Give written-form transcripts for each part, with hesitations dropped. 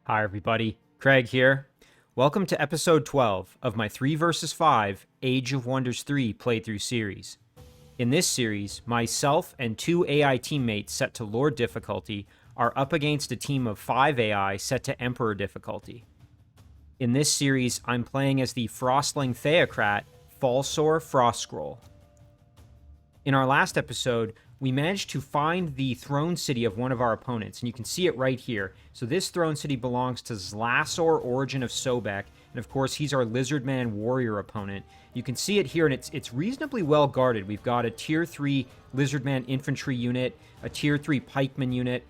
Hi everybody, Craig here. Welcome to episode 12 of my 3 vs 5 Age of Wonders 3 playthrough series. In this series, myself and 2 AI teammates set to Lord difficulty are up against a team of 5 AI set to Emperor difficulty. In this series, I'm playing as the Frostling Theocrat, Falsor Frostscroll. In our last episode, we managed to find the throne city of one of our opponents, and you can see it right here. So this throne city belongs to Zlassor, Origin of Sobek, and of course he's our Lizardman warrior opponent. You can see it here, and it's reasonably well guarded. We've got a tier 3 Lizardman infantry unit, a tier 3 pikeman unit,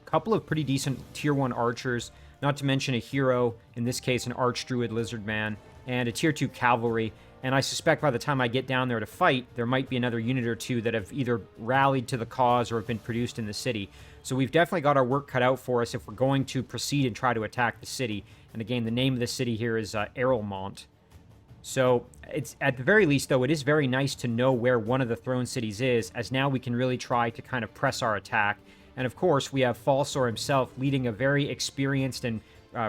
a couple of pretty decent tier 1 archers, not to mention a hero, in this case an archdruid Lizardman, and a tier 2 cavalry. And I suspect by the time I get down there to fight, there might be another unit or two that have either rallied to the cause or have been produced in the city. So we've definitely got our work cut out for us if we're going to proceed and try to attack the city. And again, the name of the city here is Erelmont. So it's at the very least, though, it is very nice to know where one of the throne cities is, as now we can really try to kind of press our attack. And of course, we have Falsor himself leading a very experienced and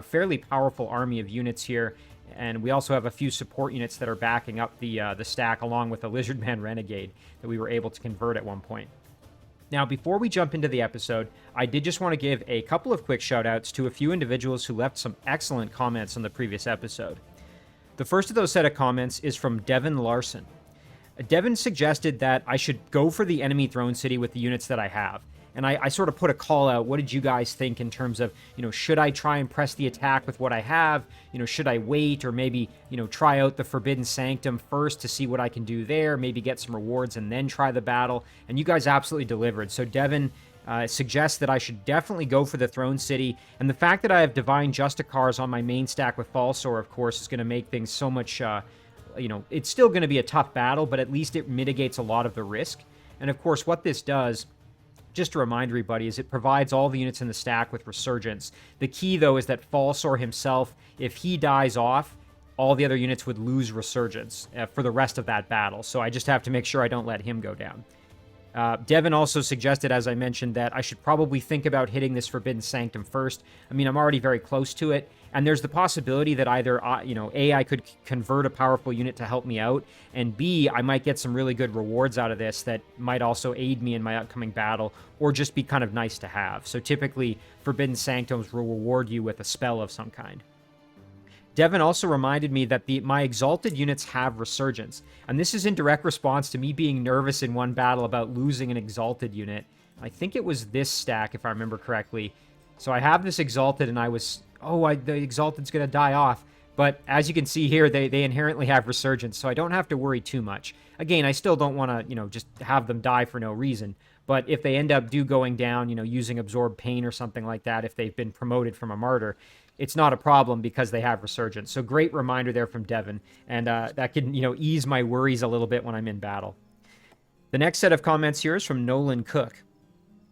fairly powerful army of units here. And we also have a few support units that are backing up the stack, along with a Lizardman Renegade that we were able to convert at one point. Now, before we jump into the episode, I did just want to give a couple of quick shout-outs to a few individuals who left some excellent comments on the previous episode. The first of those set of comments is from Devin Larson. Devin suggested that I should go for the enemy throne city with the units that I have. And I sort of put a call out. What did you guys think in terms of, should I try and press the attack with what I have? Should I wait or maybe, try out the Forbidden Sanctum first to see what I can do there, maybe get some rewards and then try the battle? And you guys absolutely delivered. So Devin suggests that I should definitely go for the Throne City. And the fact that I have Divine Justicars on my main stack with Falsor, of course, is going to make things so much, it's still going to be a tough battle, but at least it mitigates a lot of the risk. And of course, what this does, just to remind everybody, is it provides all the units in the stack with Resurgence. The key, though, is that Falsor himself, if he dies off, all the other units would lose Resurgence for the rest of that battle. So I just have to make sure I don't let him go down. Devin also suggested, as I mentioned, that I should probably think about hitting this Forbidden Sanctum first. I mean, I'm already very close to it, and there's the possibility that either, A, I could convert a powerful unit to help me out, and B, I might get some really good rewards out of this that might also aid me in my upcoming battle, or just be kind of nice to have. So typically, Forbidden Sanctums will reward you with a spell of some kind. Devin also reminded me that my Exalted units have Resurgence, and this is in direct response to me being nervous in one battle about losing an Exalted unit. I think it was this stack, if I remember correctly. So I have this Exalted, and I was, the Exalted's going to die off. But as you can see here, they inherently have Resurgence, so I don't have to worry too much. Again, I still don't want to, just have them die for no reason. But if they end up going down, using Absorb Pain or something like that, if they've been promoted from a Martyr, it's not a problem because they have Resurgence. So great reminder there from Devin, and that can, ease my worries a little bit when I'm in battle. The next set of comments here is from Nolan Cook.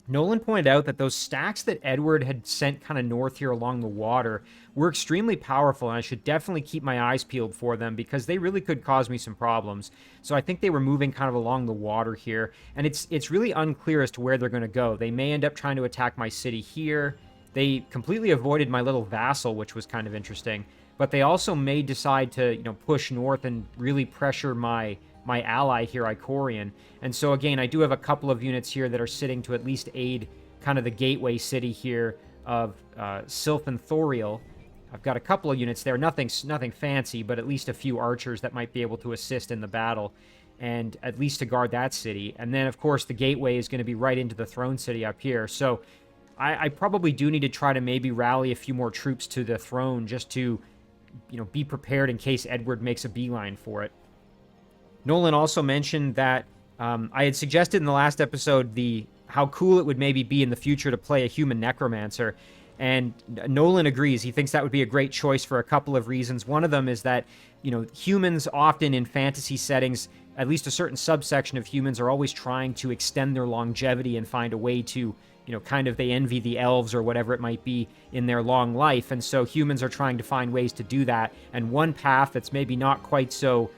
Nolan pointed out that those stacks that Edward had sent kind of north here along the water were extremely powerful, and I should definitely keep my eyes peeled for them because they really could cause me some problems. So I think they were moving kind of along the water here, and it's really unclear as to where they're going to go. They may end up trying to attack my city here. They completely avoided my little vassal, which was kind of interesting. But they also may decide to, push north and really pressure my ally here, Icorian. And so again, I do have a couple of units here that are sitting to at least aid kind of the gateway city here of Sylphan Thoriel. I've got a couple of units there, nothing fancy, but at least a few archers that might be able to assist in the battle, and at least to guard that city. And then, of course, the gateway is going to be right into the throne city up here. So I probably do need to try to maybe rally a few more troops to the throne just to, be prepared in case Edward makes a beeline for it. Nolan also mentioned that I had suggested in the last episode how cool it would maybe be in the future to play a human necromancer. And Nolan agrees. He thinks that would be a great choice for a couple of reasons. One of them is that, humans often in fantasy settings, at least a certain subsection of humans, are always trying to extend their longevity and find a way to, kind of they envy the elves or whatever it might be in their long life. And so humans are trying to find ways to do that. And one path that's maybe not quite so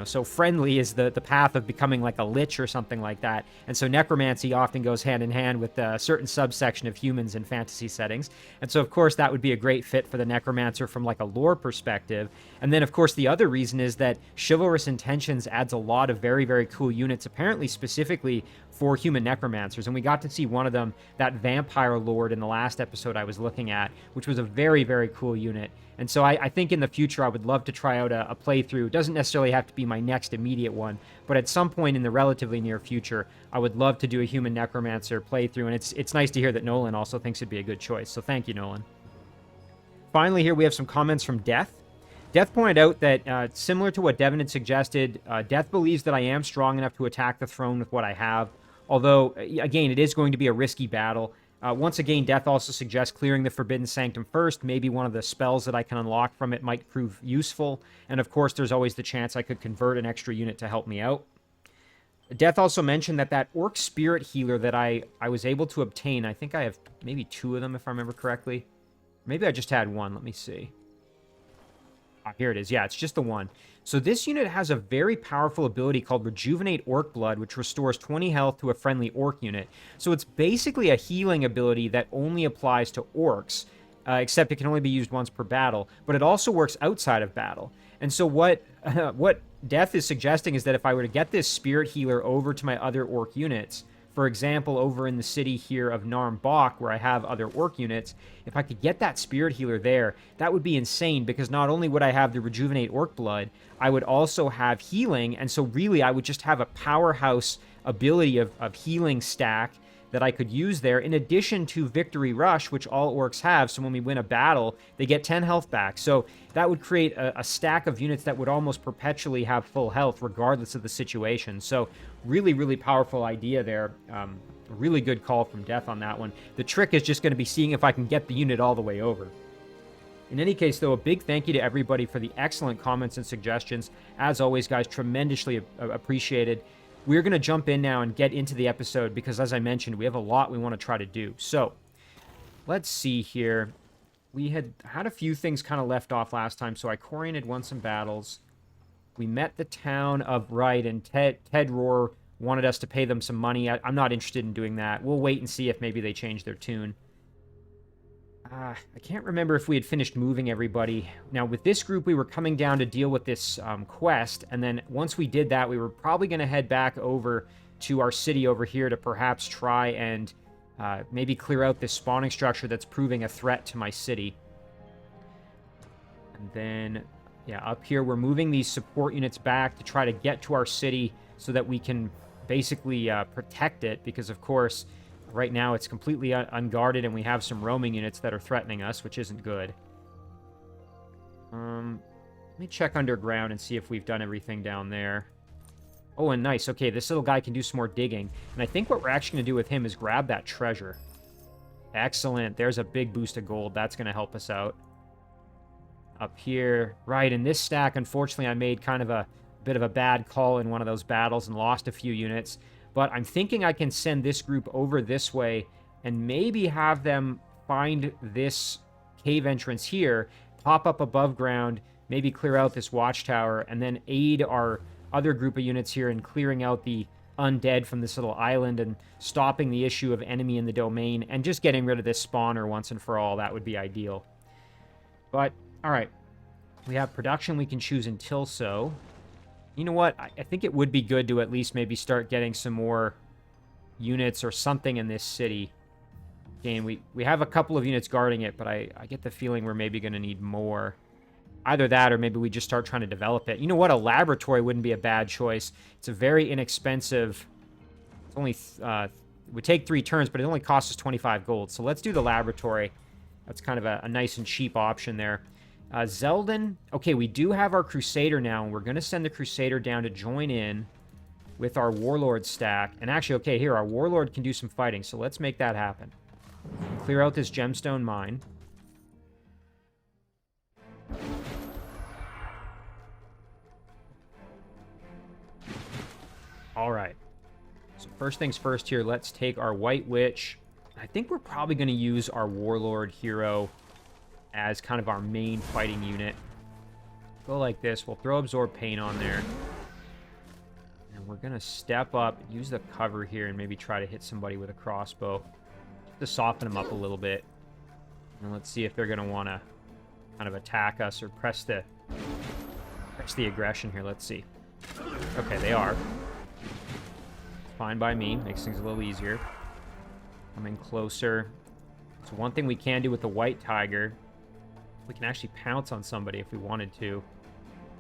so friendly is the path of becoming like a lich or something like that. And so necromancy often goes hand in hand with a certain subsection of humans in fantasy settings. And so, of course, that would be a great fit for the necromancer from like a lore perspective. And then, of course, the other reason is that Chivalrous Intentions adds a lot of very, very cool units, apparently specifically for human necromancers. And we got to see one of them, that vampire lord, in the last episode I was looking at, which was a very, very cool unit. And so I think in the future I would love to try out a playthrough. It doesn't necessarily have to be my next immediate one, but at some point in the relatively near future, I would love to do a human necromancer playthrough. And it's nice to hear that Nolan also thinks it'd be a good choice. So thank you, Nolan. Finally, here we have some comments from Death. Death pointed out that, similar to what Devin had suggested, Death believes that I am strong enough to attack the throne with what I have. Although, again, it is going to be a risky battle. Once again, Death also suggests clearing the Forbidden Sanctum first. Maybe one of the spells that I can unlock from it might prove useful. And of course, there's always the chance I could convert an extra unit to help me out. Death also mentioned that Orc Spirit Healer that I was able to obtain, I think I have maybe 2 of them if I remember correctly. Maybe I just had 1. Let me see. Ah, here it is. Yeah, it's just the 1. So this unit has a very powerful ability called Rejuvenate Orc Blood, which restores 20 health to a friendly Orc unit. So it's basically a healing ability that only applies to Orcs, except it can only be used once per battle. But it also works outside of battle. And so what Death is suggesting is that if I were to get this Spirit Healer over to my other Orc units, for example, over in the city here of Narmbach, where I have other Orc units, if I could get that Spirit Healer there, that would be insane, because not only would I have the Rejuvenate Orc Blood, I would also have healing, and so really I would just have a powerhouse ability of healing stack that I could use there, in addition to Victory Rush, which all Orcs have, so when we win a battle, they get 10 health back. So that would create a stack of units that would almost perpetually have full health, regardless of the situation. So really, really powerful idea there. Really good call from Death on that one. The trick is just going to be seeing if I can get the unit all the way over. In any case, though, a big thank you to everybody for the excellent comments and suggestions. As always, guys, tremendously appreciated. We're going to jump in now and get into the episode because, as I mentioned, we have a lot we want to try to do. So, let's see here. We had a few things kind of left off last time. So, Icorian had won some battles. We met the town of Wright, and Ted Rohr wanted us to pay them some money. I'm not interested in doing that. We'll wait and see if maybe they change their tune. I can't remember if we had finished moving everybody. Now, with this group, we were coming down to deal with this quest, and then once we did that, we were probably going to head back over to our city over here to perhaps try and maybe clear out this spawning structure that's proving a threat to my city. And then, yeah, up here, we're moving these support units back to try to get to our city so that we can basically protect it, because, of course, right now it's completely unguarded, and we have some roaming units that are threatening us, which isn't good. Let me check underground and see if we've done everything down there. Oh, and nice. Okay, this little guy can do some more digging. And I think what we're actually going to do with him is grab that treasure. Excellent. There's a big boost of gold. That's going to help us out. Up here. Right, in this stack, unfortunately, I made kind of a bit of a bad call in one of those battles and lost a few units. But I'm thinking I can send this group over this way and maybe have them find this cave entrance here, pop up above ground, maybe clear out this watchtower, and then aid our other group of units here in clearing out the undead from this little island and stopping the issue of enemy in the domain and just getting rid of this spawner once and for all. That would be ideal. But, all right. We have production we can choose until so. You know what? I think it would be good to at least maybe start getting some more units or something in this city. Again, we have a couple of units guarding it, but I get the feeling we're maybe going to need more. Either that or maybe we just start trying to develop it. You know what? A laboratory wouldn't be a bad choice. It's a very inexpensive... It's only... it would take 3 turns, but it only costs us 25 gold. So let's do the laboratory. That's kind of a nice and cheap option there. Zeldin, okay, we do have our Crusader now, and we're going to send the Crusader down to join in with our Warlord stack. And actually, okay, here, our Warlord can do some fighting, so let's make that happen. Clear out this gemstone mine. All right. So first things first here, let's take our White Witch. I think we're probably going to use our Warlord hero as kind of our main fighting unit. Go like this. We'll throw Absorb Pain on there. And we're going to step up, use the cover here, and maybe try to hit somebody with a crossbow. Just to soften them up a little bit. And let's see if they're going to want to kind of attack us or press the aggression here. Let's see. Okay, they are. Fine by me. Makes things a little easier. Coming closer. So one thing we can do with the White Tiger, we can actually pounce on somebody if we wanted to.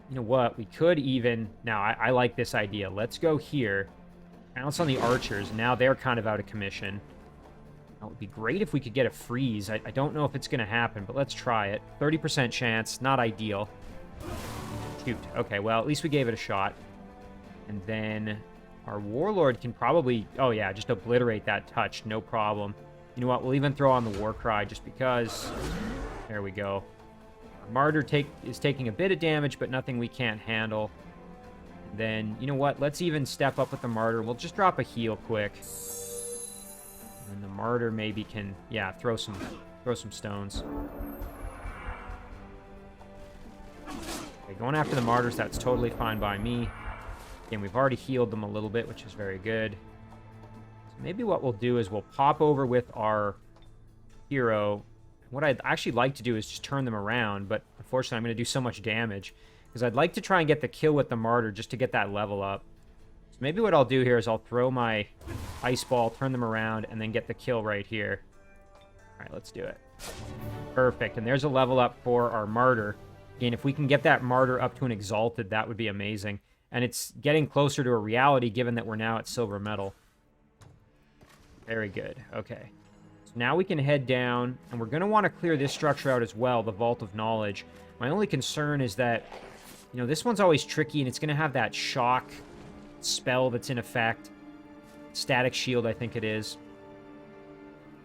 You know what? We could even... Now, I like this idea. Let's go here. Pounce on the archers. Now they're kind of out of commission. That would be great if we could get a freeze. I don't know if it's going to happen, but let's try it. 30% chance. Not ideal. Shoot. Okay, well, at least we gave it a shot. And then our Warlord can probably... Oh, yeah, just obliterate that touch. No problem. You know what? We'll even throw on the War Cry just because... There we go. Martyr is taking a bit of damage, but nothing we can't handle. And then, you know what? Let's even step up with the Martyr. We'll just drop a heal quick. And the Martyr maybe can, yeah, throw some stones. Okay, going after the Martyrs, that's totally fine by me. Again, we've already healed them a little bit, which is very good. So maybe what we'll do is we'll pop over with our hero. What I'd actually like to do is just turn them around, but unfortunately I'm going to do so much damage. Because I'd like to try and get the kill with the Martyr just to get that level up. So maybe what I'll do here is I'll throw my Ice Ball, turn them around, and then get the kill right here. Alright, let's do it. Perfect, and there's a level up for our Martyr. Again, if we can get that Martyr up to an Exalted, that would be amazing. And it's getting closer to a reality given that we're now at Silver Medal. Very good, okay. Now we can head down, and we're going to want to clear this structure out as well, the Vault of Knowledge. My only concern is that, you know, this one's always tricky, and it's going to have that shock spell that's in effect. Static Shield, I think it is.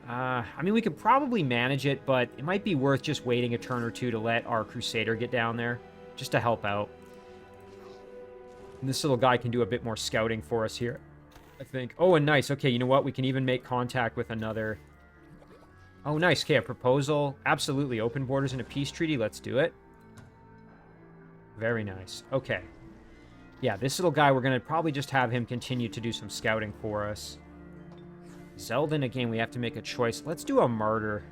I mean, we could probably manage it, but it might be worth just waiting a turn or two to let our Crusader get down there, just to help out. And this little guy can do a bit more scouting for us here, I think. Oh, and nice. Okay, you know what? We can even make contact with another... Oh, nice. Okay, a proposal. Absolutely. Open borders in a peace treaty. Let's do it. Very nice. Okay. Yeah, this little guy, we're going to probably just have him continue to do some scouting for us. Zeldin, again, we have to make a choice. Let's do a Martyr.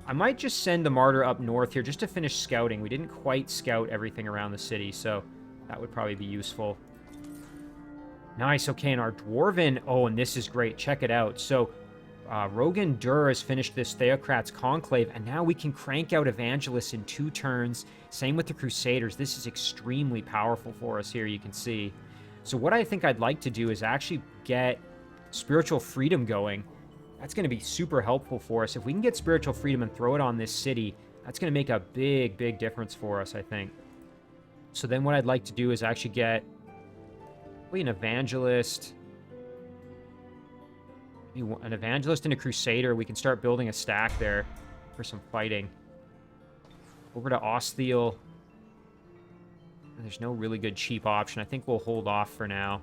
I might just send the Martyr up north here just to finish scouting. We didn't quite scout everything around the city, so that would probably be useful. Nice. Okay, and our Dwarven... Oh, and this is great. Check it out. So... Rogan Dur has finished this Theocrat's Conclave, and now we can crank out Evangelists in 2 turns. Same with the Crusaders. This is extremely powerful for us here, you can see. So what I think I'd like to do is actually get Spiritual Freedom going. That's going to be super helpful for us. If we can get Spiritual Freedom and throw it on this city, that's going to make a big, big difference for us, I think. So then what I'd like to do is actually get an Evangelist... An Evangelist and a Crusader. We can start building a stack there for some fighting. Over to Osthiel. There's no really good cheap option. I think we'll hold off for now.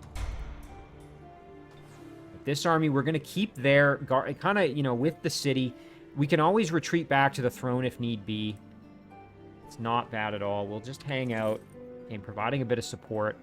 This army, we're going to keep there, kind of, you know, with the city. We can always retreat back to the throne if need be. It's not bad at all. We'll just hang out and providing a bit of support.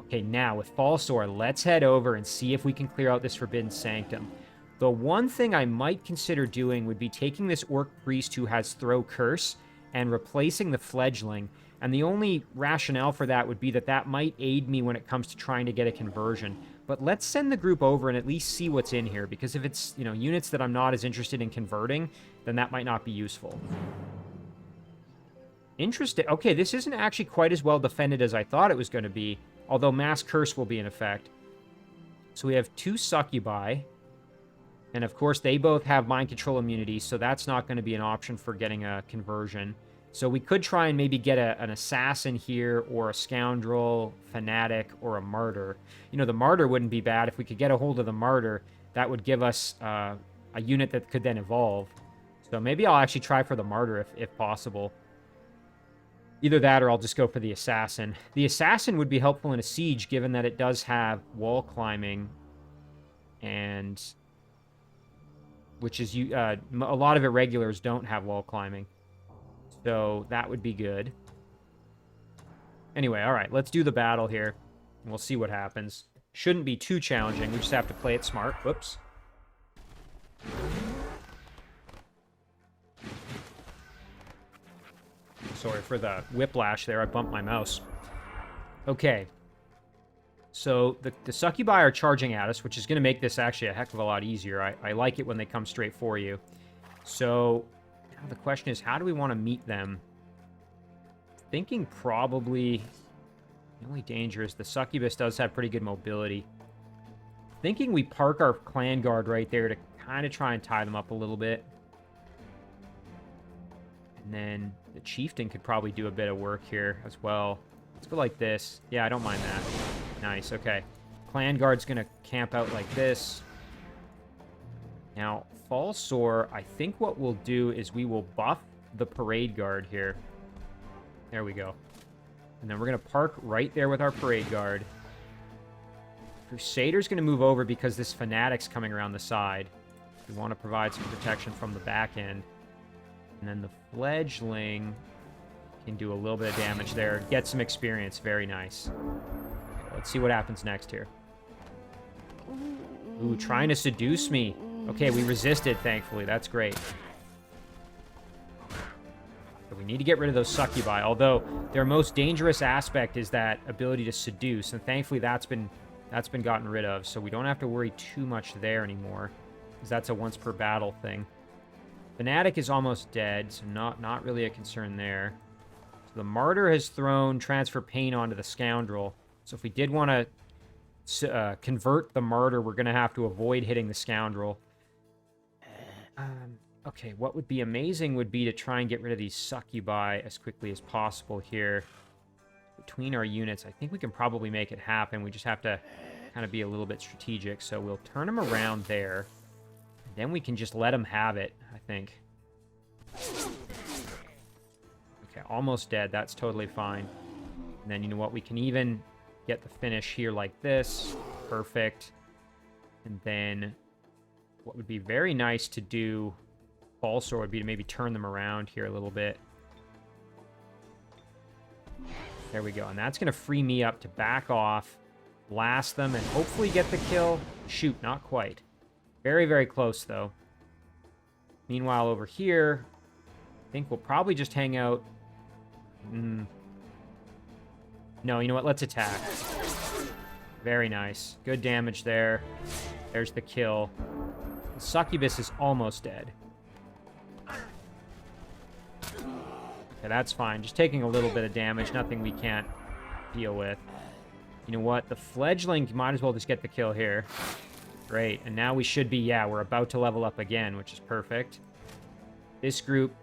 Okay, now with Falsor, let's head over and see if we can clear out this Forbidden Sanctum. The one thing I might consider doing would be taking this Orc Priest who has Throw Curse and replacing the Fledgling. And the only rationale for that would be that that might aid me when it comes to trying to get a conversion. But let's send the group over and at least see what's in here, because if it's, you know, units that I'm not as interested in converting, then that might not be useful. Interesting. Okay, this isn't actually quite as well defended as I thought it was going to be. Although Mass Curse will be in effect. So we have 2 Succubi. And of course, they both have Mind Control immunity, so that's not going to be an option for getting a conversion. So we could try and maybe get an Assassin here, or a Scoundrel, Fanatic, or a Martyr. You know, the Martyr wouldn't be bad. If we could get a hold of the Martyr, that would give us a unit that could then evolve. So maybe I'll actually try for the Martyr if possible. Either that or I'll just go for the Assassin. The Assassin would be helpful in a siege, given that it does have wall climbing. And... which is... a lot of irregulars don't have wall climbing. So that would be good. Anyway, all right, let's do the battle here. And we'll see what happens. Shouldn't be too challenging. We just have to play it smart. Whoops. Sorry for the whiplash there. I bumped my mouse. Okay. So the succubi are charging at us, which is going to make this actually a heck of a lot easier. I like it when they come straight for you. So now the question is, how do we want to meet them? Thinking probably the only danger is the succubus does have pretty good mobility. Thinking we park our clan guard right there to kind of try and tie them up a little bit. And then the chieftain could probably do a bit of work here as well. Let's go like this. Yeah, I don't mind that. Nice, okay. Clan guard's going to camp out like this. Now, Falsor, I think what we'll do is we will buff the parade guard here. There we go. And then we're going to park right there with our parade guard. Crusader's going to move over because this fanatic's coming around the side. We want to provide some protection from the back end. And then the fledgling can do a little bit of damage there. Get some experience. Very nice. Let's see what happens next here. Ooh, trying to seduce me. Okay, we resisted, thankfully. That's great. But we need to get rid of those succubi, although their most dangerous aspect is that ability to seduce, and thankfully that's been gotten rid of, so we don't have to worry too much there anymore, because that's a once per battle thing. Fanatic is almost dead, so not really a concern there. So the Martyr has thrown Transfer Pain onto the Scoundrel. So if we did want to convert the Martyr, we're going to have to avoid hitting the Scoundrel. Okay, what would be amazing would be to try and get rid of these succubi as quickly as possible here. Between our units, I think we can probably make it happen. We just have to kind of be a little bit strategic. So we'll turn them around there. And then we can just let them have it, I think. Okay, almost dead. That's totally fine. And then, you know what? We can even get the finish here like this. Perfect. And then what would be very nice to do, Falsor, would be to maybe turn them around here a little bit. There we go. And that's going to free me up to back off, blast them, and hopefully get the kill. Shoot, not quite. Very, very close, though. Meanwhile, over here, I think we'll probably just hang out. No, you know what? Let's attack. Very nice. Good damage there. There's the kill. The succubus is almost dead. Okay, that's fine. Just taking a little bit of damage. Nothing we can't deal with. You know what? The fledgling might as well just get the kill here. Great. And now we should be, yeah, we're about to level up again, which is perfect. This group.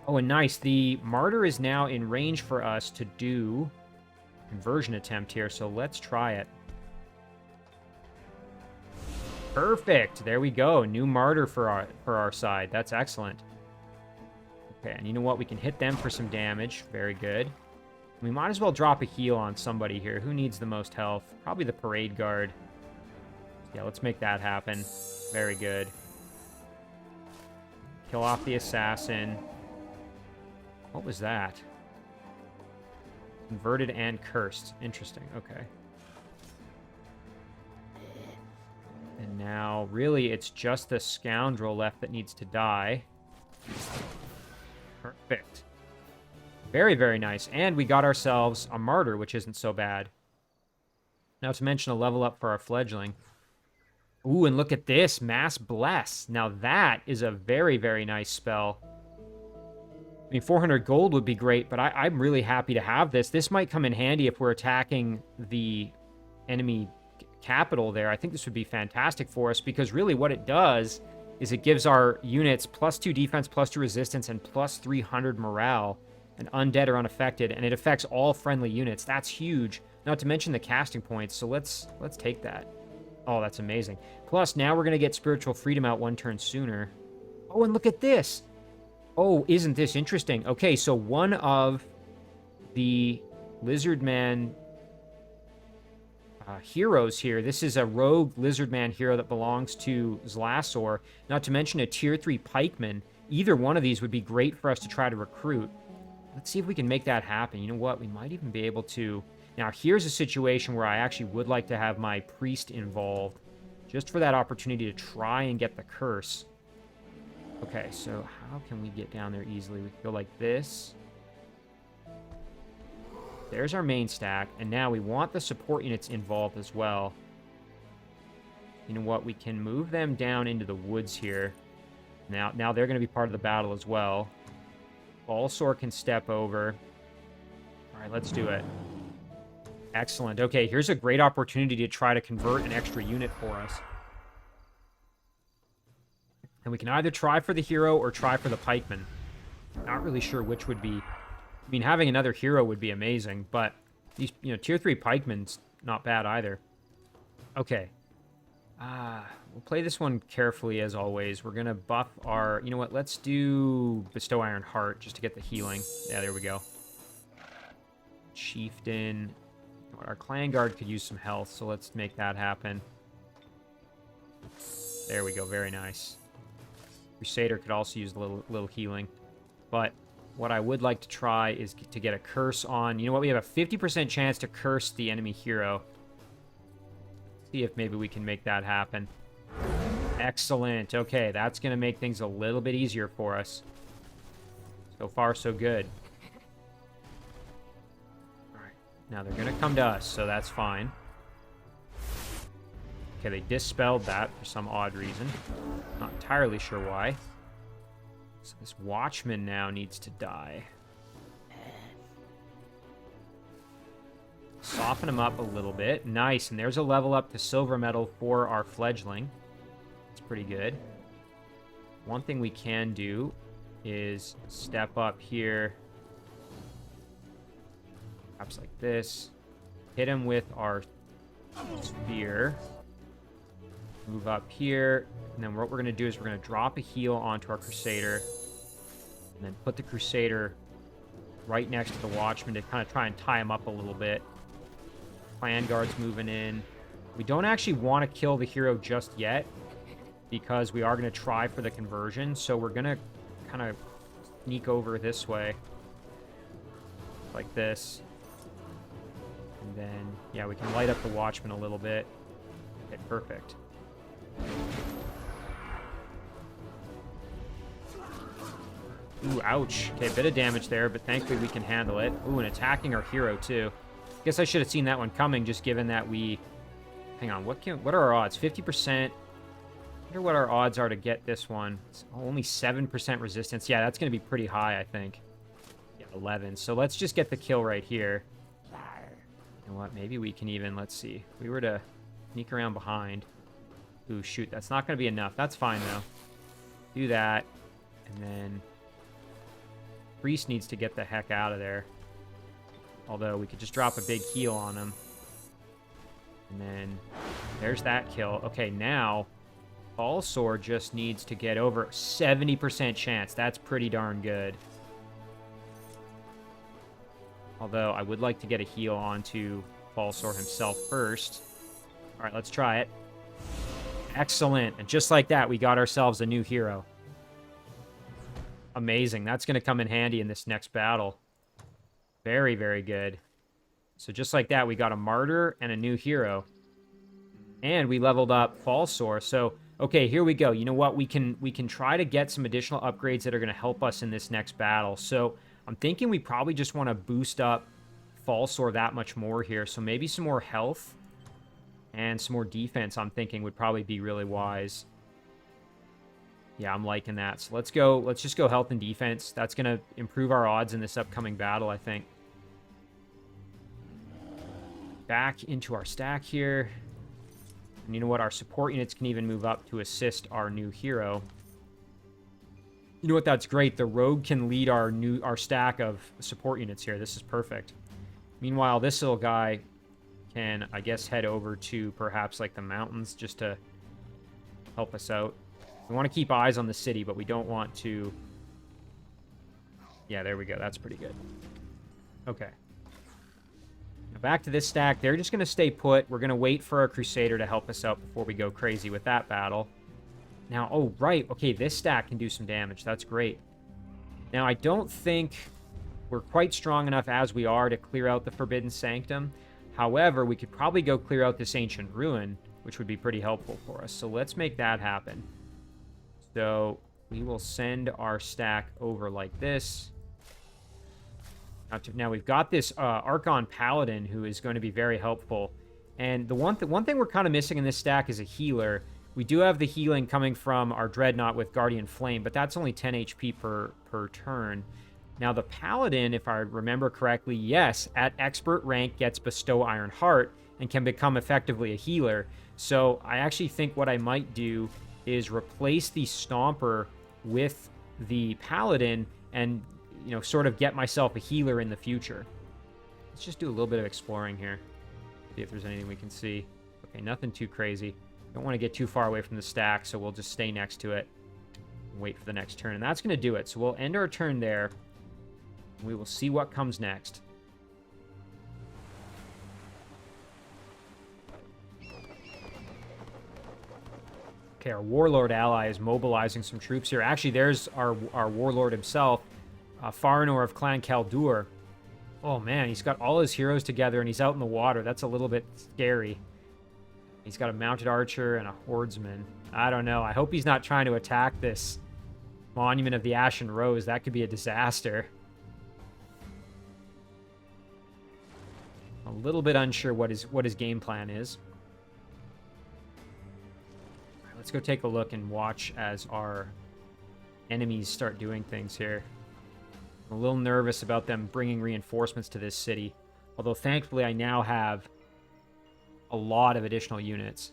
Oh, and nice. The Martyr is now in range for us to do conversion attempt here, so let's try it. Perfect. There we go. New Martyr for our side. That's excellent. Okay, and you know what? We can hit them for some damage. Very good. We might as well drop a heal on somebody here. Who needs the most health? Probably the Parade Guard. Yeah, let's make that happen. Very good. Kill off the Assassin. What was that? Converted and cursed. Interesting. Okay. And now, really, it's just the Scoundrel left that needs to die. Perfect. Very, very nice. And we got ourselves a Martyr, which isn't so bad. Not to mention a level up for our Fledgling. Ooh, and look at this. Mass Bless. Now that is a very, very nice spell. I mean, 400 gold would be great, but I'm really happy to have this. This might come in handy if we're attacking the enemy capital there. I think this would be fantastic for us, because really what it does is it gives our units +2 defense, +2 resistance, and +300 morale, and undead or unaffected, and it affects all friendly units. That's huge. Not to mention the casting points, so let's take that. Oh, that's amazing. Plus, now we're going to get Spiritual Freedom out 1 turn sooner. Oh, and look at this. Oh, isn't this interesting? Okay, so one of the Lizardman heroes here, this is a rogue Lizardman hero that belongs to Zlassor, not to mention a tier 3 pikeman. Either one of these would be great for us to try to recruit. let's see if we can make that happen. You know what? We might even be able to... Now, here's a situation where I actually would like to have my priest involved, just for that opportunity to try and get the curse. Okay, so how can we get down there easily? We can go like this. There's our main stack, and now we want the support units involved as well. You know what? We can move them down into the woods here. Now they're going to be part of the battle as well. Falsor can step over. All right, let's do it. Excellent. Okay, here's a great opportunity to try to convert an extra unit for us. And we can either try for the hero or try for the pikeman. Not really sure which would be... I mean, having another hero would be amazing, but these, you know, tier 3 pikemen's not bad either. Okay. We'll play this one carefully as always. We're going to buff our... You know what? Let's do Bestow Iron Heart just to get the healing. Yeah, there we go. Chieftain... Our clan guard could use some health, so let's make that happen. There we go, very nice. Crusader could also use a little healing. But what I would like to try is to get a curse on... You know what, we have a 50% chance to curse the enemy hero. See if maybe we can make that happen. Excellent, okay, that's going to make things a little bit easier for us. So far, so good. Now, they're going to come to us, so that's fine. Okay, they dispelled that for some odd reason. Not entirely sure why. So this Watchman now needs to die. Soften him up a little bit. Nice, and there's a level up to silver medal for our fledgling. That's pretty good. One thing we can do is step up here. Perhaps like this. Hit him with our spear. Move up here. And then what we're going to do is we're going to drop a heal onto our Crusader. And then put the Crusader right next to the Watchman to kind of try and tie him up a little bit. Clan Guard's moving in. We don't actually want to kill the hero just yet, because we are going to try for the conversion. So we're going to kind of sneak over this way. Like this. And then, yeah, we can light up the Watchman a little bit. Okay, perfect. Ooh, ouch. Okay, a bit of damage there, but thankfully we can handle it. Ooh, and attacking our hero, too. Guess I should have seen that one coming, just given that we... Hang on, what are our odds? 50%. I wonder what our odds are to get this one. It's only 7% resistance. Yeah, that's going to be pretty high, I think. Yeah, 11. So let's just get the kill right here. You know what? Maybe we can even, let's see. If we were to sneak around behind. Ooh, shoot. That's not going to be enough. That's fine, though. Do that. And then... Priest needs to get the heck out of there. Although, we could just drop a big heal on him. And then... There's that kill. Okay, now... Falsor just needs to get over 70% chance. That's pretty darn good. Although, I would like to get a heal onto Falsor himself first. Alright, let's try it. Excellent. And just like that, we got ourselves a new hero. Amazing. That's going to come in handy in this next battle. Very, very good. So just like that, we got a martyr and a new hero. And we leveled up Falsor. So, okay, here we go. You know what? We can try to get some additional upgrades that are going to help us in this next battle. So... I'm thinking we probably just want to boost up Falsor that much more here. So maybe some more health and some more defense, I'm thinking, would probably be really wise. Yeah, I'm liking that. So let's go. Let's just go health and defense. That's going to improve our odds in this upcoming battle, I think. Back into our stack here. And you know what? Our support units can even move up to assist our new hero. You know what? That's great. The rogue can lead our stack of support units here. This is perfect. Meanwhile, this little guy can, I guess, head over to perhaps like the mountains just to help us out. We want to keep eyes on the city, but we don't want to... Yeah, there we go. That's pretty good. Okay. Now back to this stack. They're just going to stay put. We're going to wait for our Crusader to help us out before we go crazy with that battle. Now, oh, right. Okay, this stack can do some damage. That's great. Now, I don't think We're quite strong enough as we are to clear out the Forbidden Sanctum. However, we could probably go clear out this Ancient Ruin, which would be pretty helpful for us. So let's make that happen. So we will send our stack over like this. Now we've got this Archon Paladin who is going to be very helpful. And the one thing we're kind of missing in this stack is a healer. We do have the healing coming from our Dreadnought with Guardian Flame, but that's only 10 HP per turn. Now the Paladin, if I remember correctly, yes, at expert rank gets Bestow Iron Heart and can become effectively a healer. So I actually think what I might do is replace the Stomper with the Paladin and, you know, sort of get myself a healer in the future. Let's just do a little bit of exploring here. See if there's anything we can see. Okay, nothing too crazy. Don't want to get too far away from the stack, so we'll just stay next to it and wait for the next turn. And that's going to do it. So we'll end our turn there. We will see what comes next. Okay, our Warlord ally is mobilizing some troops here. Actually, there's our Warlord himself, Farinor of Clan Kaldur. Oh man, he's got all his heroes together and he's out in the water. That's a little bit scary. He's got a mounted archer and a hordeman. I don't know. I hope he's not trying to attack this Monument of the Ashen Rose. That could be a disaster. A little bit unsure what his game plan is. All right, let's go take a look and watch as our enemies start doing things here. I'm a little nervous about them bringing reinforcements to this city. Although, thankfully, I now have a lot of additional units.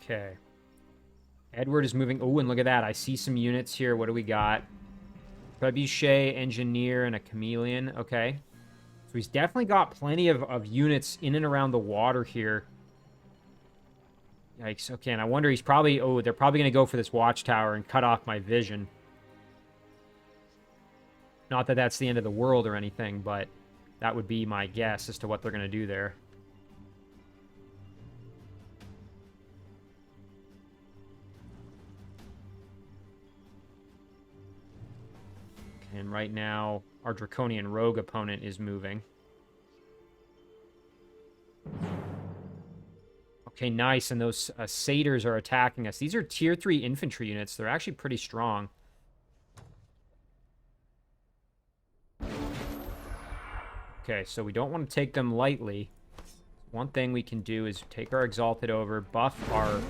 Okay. Edward is moving. Oh, and look at that. I see some units here. What do we got? Trebuchet, Engineer, and a Chameleon. Okay. So he's definitely got plenty of units in and around the water here. Yikes. Okay, and I wonder he's probably... Oh, they're probably going to go for this watchtower and cut off my vision. Not that that's the end of the world or anything, but that would be my guess as to what they're going to do there. And right now, our Draconian Rogue opponent is moving. Okay, nice. And those satyrs are attacking us. These are tier 3 infantry units. They're actually pretty strong. Okay, so we don't want to take them lightly. One thing we can do is take our Exalted over, buff our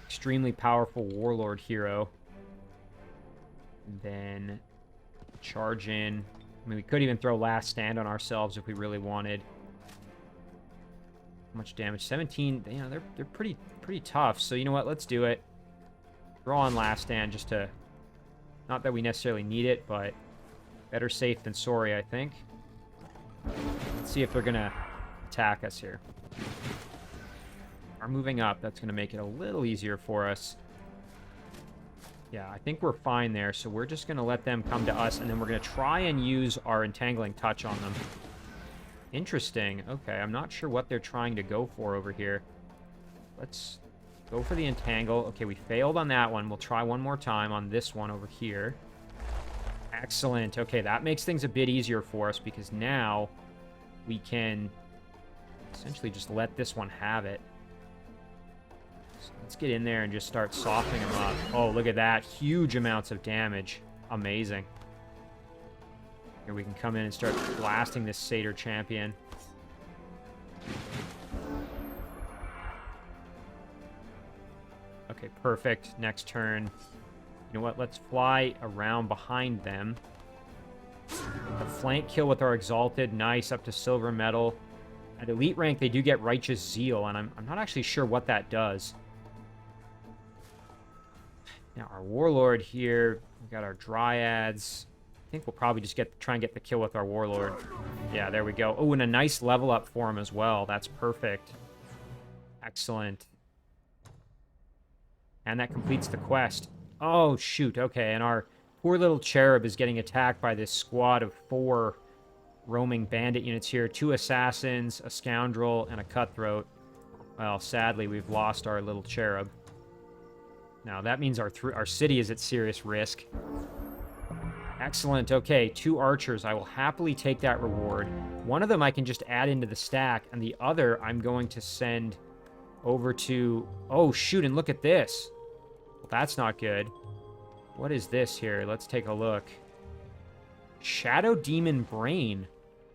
extremely powerful Warlord hero. And then charge in. I mean, we could even throw Last Stand on ourselves if we really wanted. How much damage? 17. You know, they're pretty tough. So you know what? Let's do it. Throw on Last Stand just to... Not that we necessarily need it, but better safe than sorry, I think. Let's see if they're gonna attack us here. Are moving up. That's gonna make it a little easier for us. Yeah, I think we're fine there, so we're just going to let them come to us, and then we're going to try and use our Entangling Touch on them. Interesting. Okay, I'm not sure what they're trying to go for over here. Let's go for the Entangle. Okay, we failed on that one. We'll try one more time on this one over here. Excellent. Okay, that makes things a bit easier for us, because now we can essentially just let this one have it. So let's get in there and just start softening them up. Oh, look at that. Huge amounts of damage. Amazing. Here we can come in and start blasting this Satyr champion. Okay, perfect. Next turn. You know what? Let's fly around behind them. A flank kill with our Exalted. Nice, up to Silver Medal. At Elite rank, they do get Righteous Zeal, and I'm not actually sure what that does. Now, our Warlord here, we got our Dryads. I think we'll probably just try and get the kill with our Warlord. Yeah, there we go. Oh, and a nice level up for him as well. That's perfect. Excellent. And that completes the quest. Oh, shoot. Okay, and our poor little cherub is getting attacked by this squad of 4 roaming bandit units here. 2 assassins, a scoundrel, and a cutthroat. Well, sadly, we've lost our little cherub. Now, that means our city is at serious risk. Excellent. Okay, 2 archers. I will happily take that reward. One of them I can just add into the stack, and the other I'm going to send over to... Oh, shoot, and look at this. Well, that's not good. What is this here? Let's take a look. Shadow Demon Brain.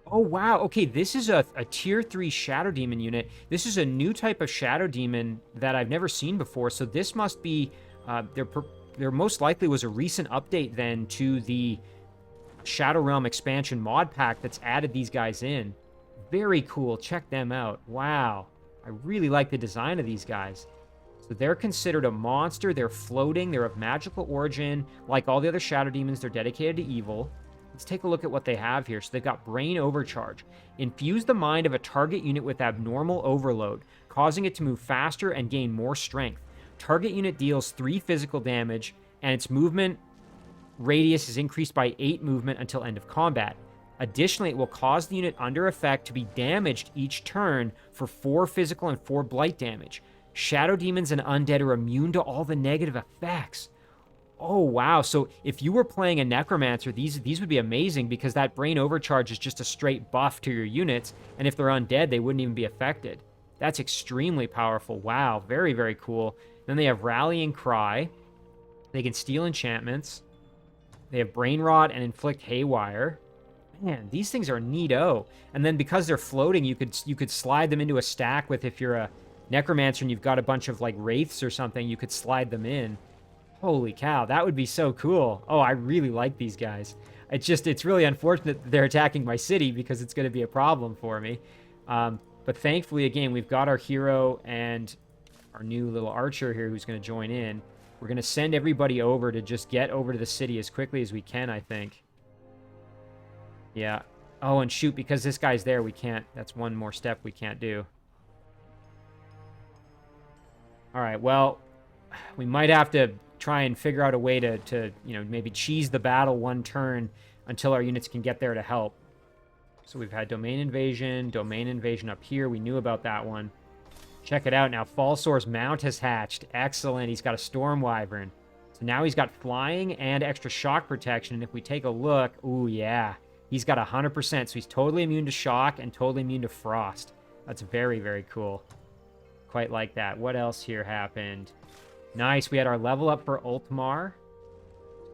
Oh, wow. Okay, this is a tier 3 Shadow Demon unit. This is a new type of Shadow Demon that I've never seen before, so this must be... There most likely was a recent update then to the Shadow Realm Expansion mod pack that's added these guys in. Very cool. Check them out. Wow. I really like the design of these guys. So they're considered a monster. They're floating. They're of magical origin. Like all the other Shadow Demons, they're dedicated to evil. Let's take a look at what they have here. So they've got Brain Overcharge. Infuse the mind of a target unit with abnormal overload, causing it to move faster and gain more strength. Target unit deals 3 physical damage, and its movement radius is increased by 8 movement until end of combat. Additionally, it will cause the unit under effect to be damaged each turn for 4 physical and 4 blight damage. Shadow demons and undead are immune to all the negative effects. Oh, wow. So if you were playing a necromancer, these would be amazing because that brain overcharge is just a straight buff to your units, and if they're undead, they wouldn't even be affected. That's extremely powerful. Wow, very, very cool. Then they have Rallying Cry. They can steal enchantments. They have Brain Rot and Inflict Haywire. Man, these things are neato. And then because they're floating, you could slide them into a stack with, if you're a necromancer and you've got a bunch of like wraiths or something, you could slide them in. Holy cow, that would be so cool. Oh, I really like these guys. It's really unfortunate that they're attacking my city because it's going to be a problem for me. But thankfully, again, we've got our hero and our new little archer here who's going to join in. We're going to send everybody over to just get over to the city as quickly as we can, I think. Yeah. Oh, and shoot, because this guy's there, we can't. That's one more step we can't do. All right, well, we might have to try and figure out a way to maybe cheese the battle one turn until our units can get there to help. So we've had domain invasion up here. We knew about that one. Check it out now. Falsor's mount has hatched. Excellent. He's got a Storm Wyvern. So now he's got flying and extra shock protection. And if we take a look, ooh, yeah. He's got 100%. So he's totally immune to shock and totally immune to frost. That's very, very cool. Quite like that. What else here happened? Nice. We had our level up for Ultmar.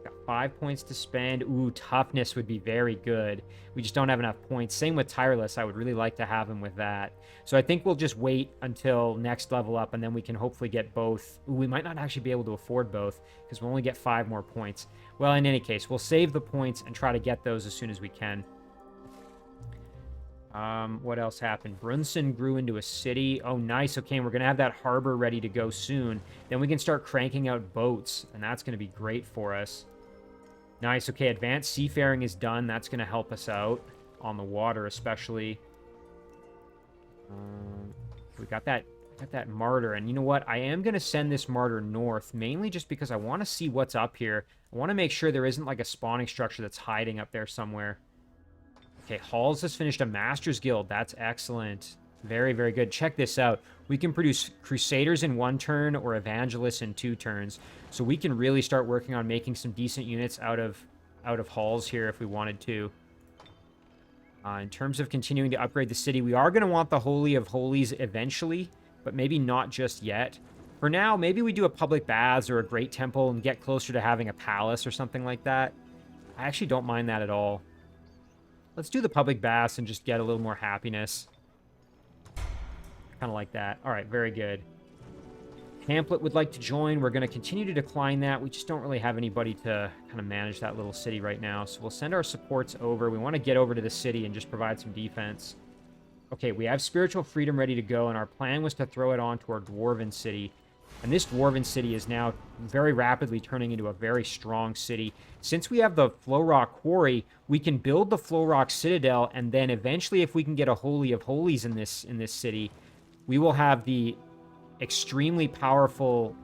Got 5 points to spend. Ooh, toughness would be very good. We just don't have enough points. Same with Tireless. I would really like to have him with that. So I think we'll just wait until next level up, and then we can hopefully get both. Ooh, we might not actually be able to afford both, because we'll only get 5 more points. Well, in any case, we'll save the points and try to get those as soon as we can. What else happened? Brunson grew into a city. Oh, nice. Okay, we're going to have that harbor ready to go soon. Then we can start cranking out boats, and that's going to be great for us. Nice. Okay, advanced seafaring is done. That's going to help us out on the water, especially. We got that martyr, and you know what? I am going to send this martyr north, mainly just because I want to see what's up here. I want to make sure there isn't like a spawning structure that's hiding up there somewhere. Okay, Halls has finished a Master's Guild. That's excellent. Very, very good. Check this out. We can produce Crusaders in 1 turn or Evangelists in 2 turns. So we can really start working on making some decent units out of Halls here if we wanted to. In terms of continuing to upgrade the city, we are going to want the Holy of Holies eventually, but maybe not just yet. For now, maybe we do a public baths or a great temple and get closer to having a palace or something like that. I actually don't mind that at all. Let's do the public baths and just get a little more happiness. Kind of like that. All right, very good. Pamphlet would like to join. We're going to continue to decline that. We just don't really have anybody to kind of manage that little city right now. So we'll send our supports over. We want to get over to the city and just provide some defense. Okay, we have Spiritual Freedom ready to go, and our plan was to throw it on to our Dwarven city. And this Dwarven city is now very rapidly turning into a very strong city. Since we have the Flowrock Quarry, we can build the Flowrock Citadel, and then eventually, if we can get a Holy of Holies in this city, we will have the extremely powerful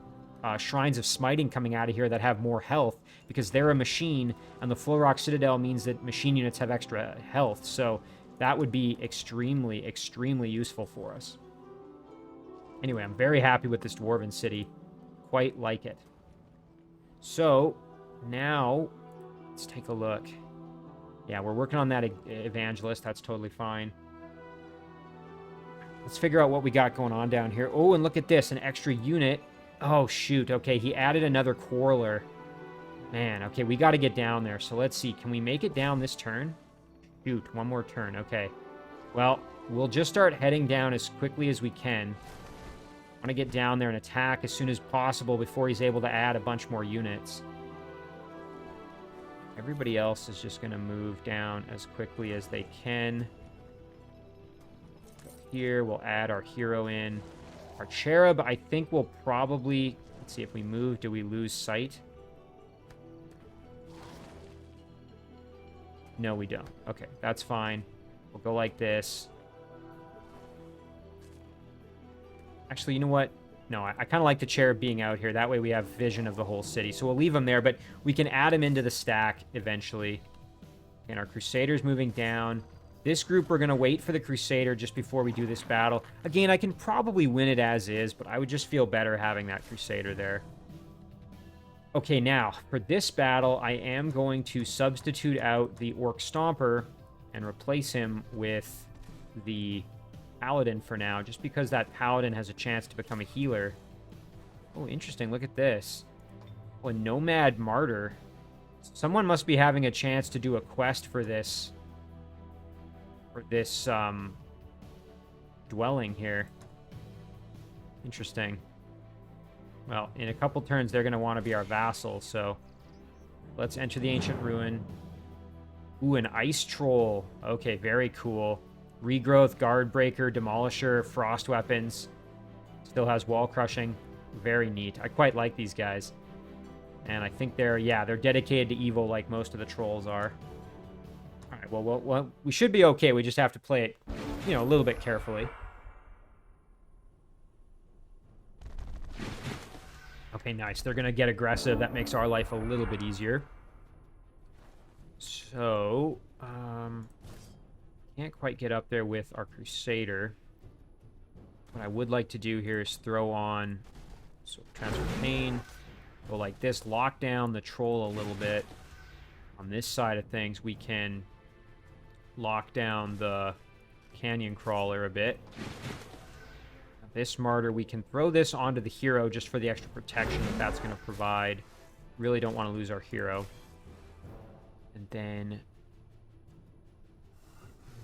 Shrines of Smiting coming out of here that have more health, because they're a machine, and the Full Rock Citadel means that machine units have extra health, so that would be extremely, extremely useful for us. Anyway, I'm very happy with this Dwarven City. Quite like it. So, now, let's take a look. Yeah, we're working on that Evangelist. That's totally fine. Let's figure out what we got going on down here. Oh, and look at this, an extra unit. Oh, shoot. Okay, he added another Quarreler. Man, okay, we got to get down there. So let's see. Can we make it down this turn? Shoot, one more turn. Okay. Well, we'll just start heading down as quickly as we can. I want to get down there and attack as soon as possible before he's able to add a bunch more units. Everybody else is just going to move down as quickly as they can. Here, we'll add our hero in. Our Cherub, I think we'll probably... Let's see, if we move, do we lose sight? No, we don't. Okay, that's fine. We'll go like this. Actually, you know what? No, I kind of like the Cherub being out here. That way we have vision of the whole city. So we'll leave him there, but we can add him into the stack eventually. And our Crusader's moving down. This group, we're going to wait for the Crusader just before we do this battle. Again, I can probably win it as is, but I would just feel better having that Crusader there. Okay, now, for this battle, I am going to substitute out the Orc Stomper and replace him with the Paladin for now, just because that Paladin has a chance to become a healer. Oh, interesting. Look at this. Oh, a Nomad Martyr. Someone must be having a chance to do a quest for this dwelling here. Interesting. Well, in a couple turns, they're going to want to be our vassal, so let's enter the Ancient Ruin. Ooh, an Ice Troll. Okay, very cool. Regrowth, Guard Breaker, Demolisher, Frost Weapons. Still has Wall Crushing. Very neat. I quite like these guys. And I think they're dedicated to evil like most of the trolls are. All right, well, we should be okay. We just have to play it, a little bit carefully. Okay, nice. They're going to get aggressive. That makes our life a little bit easier. So, can't quite get up there with our Crusader. What I would like to do here is throw on Transfer Pain. Go like this. Lock down the troll a little bit. On this side of things, we can lock down the Canyon Crawler a bit. This Martyr, we can throw this onto the hero just for the extra protection that that's going to provide. Really don't want to lose our hero. And then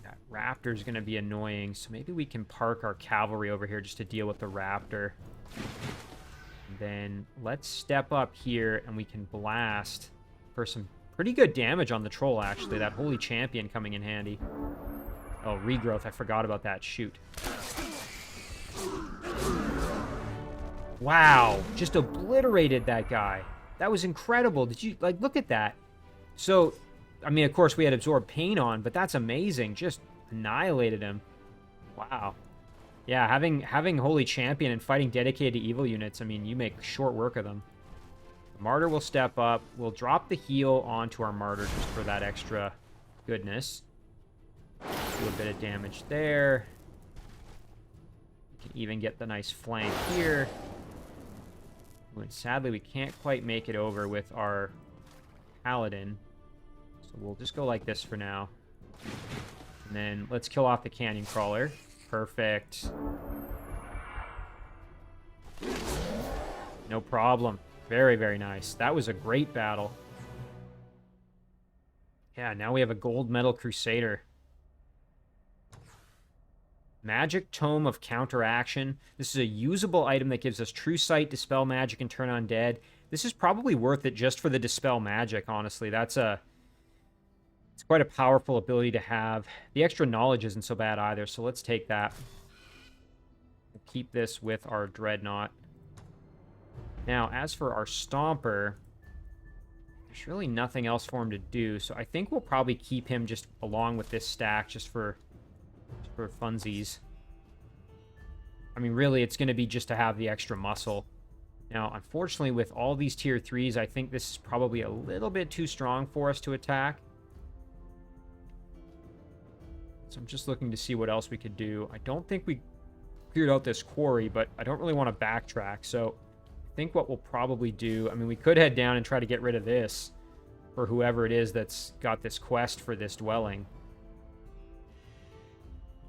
that Raptor is going to be annoying, so maybe we can park our cavalry over here just to deal with the Raptor. And then let's step up here and we can blast for some pretty good damage on the troll, actually. That Holy Champion coming in handy. Oh, Regrowth, I forgot about that. Shoot. Wow, just obliterated that guy. That was incredible. Did you, look at that. So, I mean, of course, we had Absorb Pain on, but that's amazing. Just annihilated him. Wow. Yeah, having Holy Champion and fighting dedicated to evil units, I mean, you make short work of them. The Martyr will step up. We'll drop the heal onto our Martyr just for that extra goodness. Do a bit of damage there. We can even get the nice flank here. And sadly, we can't quite make it over with our Paladin. So we'll just go like this for now. And then let's kill off the Canyon Crawler. Perfect. No problem. Very, very nice. That was a great battle. Yeah, now we have a gold medal Crusader. Magic Tome of Counteraction. This is a usable item that gives us True Sight, Dispel Magic, and Turn Undead. This is probably worth it just for the Dispel Magic, honestly. It's quite a powerful ability to have. The extra knowledge isn't so bad either, so let's take that. We'll keep this with our Dreadnought. Now, as for our Stomper, there's really nothing else for him to do, so I think we'll probably keep him just along with this stack just for funsies. I mean, really, it's going to be just to have the extra muscle. Now, unfortunately, with all these tier 3s, I think this is probably a little bit too strong for us to attack. So I'm just looking to see what else we could do. I don't think we cleared out this quarry, but I don't really want to backtrack. So I think what we'll probably do... I mean, we could head down and try to get rid of this for whoever it is that's got this quest for this dwelling.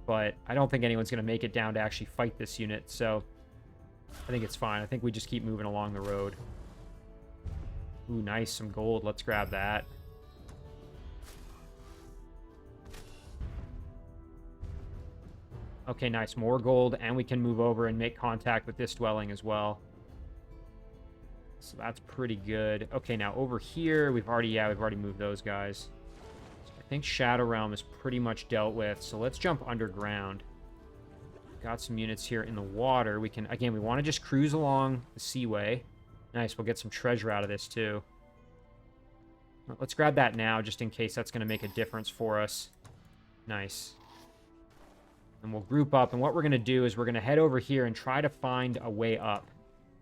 But I don't think anyone's going to make it down to actually fight this unit, so I think it's fine. I think we just keep moving along the road. Ooh, nice, some gold. Let's grab that. Okay, nice, more gold, and we can move over and make contact with this dwelling as well. So that's pretty good. Okay, now over here, we've already moved those guys. I think Shadow Realm is pretty much dealt with, so let's jump underground. Got some units here in the water. We can, again, we want to just cruise along the seaway. Nice, we'll get some treasure out of this too. Let's grab that now, just in case that's going to make a difference for us. Nice. And we'll group up, and what we're going to do is we're going to head over here and try to find a way up.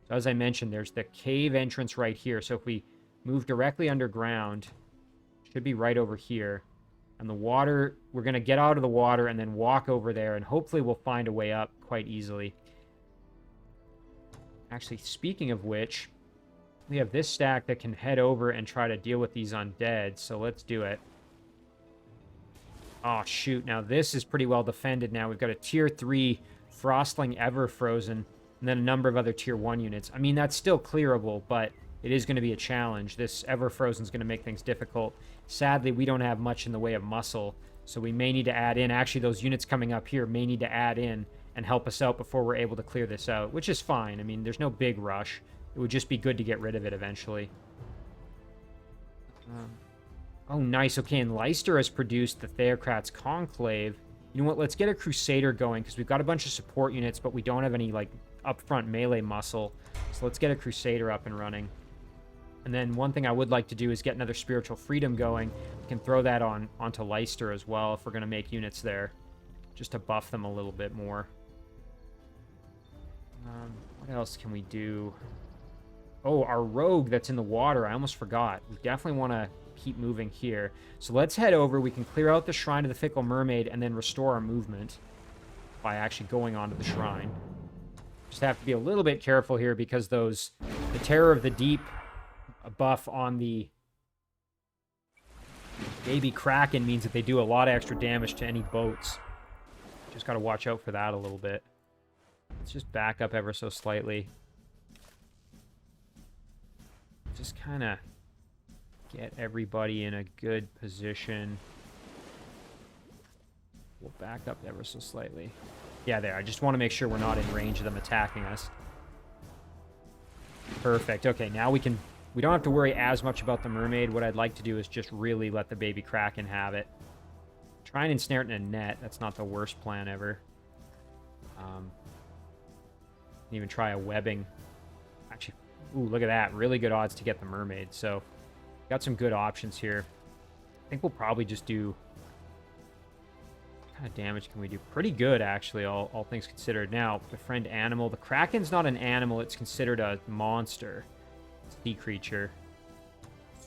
So as I mentioned, there's the cave entrance right here, so if we move directly underground, it should be right over here. And the water, we're going to get out of the water and then walk over there, and hopefully we'll find a way up quite easily. Actually, speaking of which, we have this stack that can head over and try to deal with these undead, so let's do it. Oh, shoot. Now, this is pretty well defended now. We've got a Tier 3 Frostling Ever Frozen, and then a number of other Tier 1 units. I mean, that's still clearable, but it is going to be a challenge. This Ever Frozen is going to make things difficult. Sadly, we don't have much in the way of muscle, so we may need to add in. Actually, those units coming up here may need to add in and help us out before we're able to clear this out, which is fine. I mean, there's no big rush. It would just be good to get rid of it eventually. Oh, nice. Okay, and Leicester has produced the Theocrat's Conclave. You know what? Let's get a Crusader going, because we've got a bunch of support units, but we don't have any, like, upfront melee muscle. So let's get a Crusader up and running. And then one thing I would like to do is get another Spiritual Freedom going. We can throw that onto Leicester as well if we're going to make units there, just to buff them a little bit more. What else can we do? Oh, our Rogue that's in the water. I almost forgot. We definitely want to keep moving here. So let's head over. We can clear out the Shrine of the Fickle Mermaid and then restore our movement by actually going onto the shrine. Just have to be a little bit careful here because the Terror of the Deep buff on the Baby Kraken means that they do a lot of extra damage to any boats. Just got to watch out for that a little bit. Let's just back up ever so slightly. Just kind of get everybody in a good position. We'll back up ever so slightly. Yeah, there. I just want to make sure we're not in range of them attacking us. Perfect. Okay, now we don't have to worry as much about the mermaid. What I'd like to do is just really let the Baby Kraken have it. Try and ensnare it in a net. That's not the worst plan ever. Even try a webbing. Actually, ooh, look at that. Really good odds to get the mermaid. So, got some good options here. I think we'll probably just do... What kind of damage can we do? Pretty good, actually, all things considered. Now, befriend animal. The Kraken's not an animal. It's considered a monster. It's a sea creature.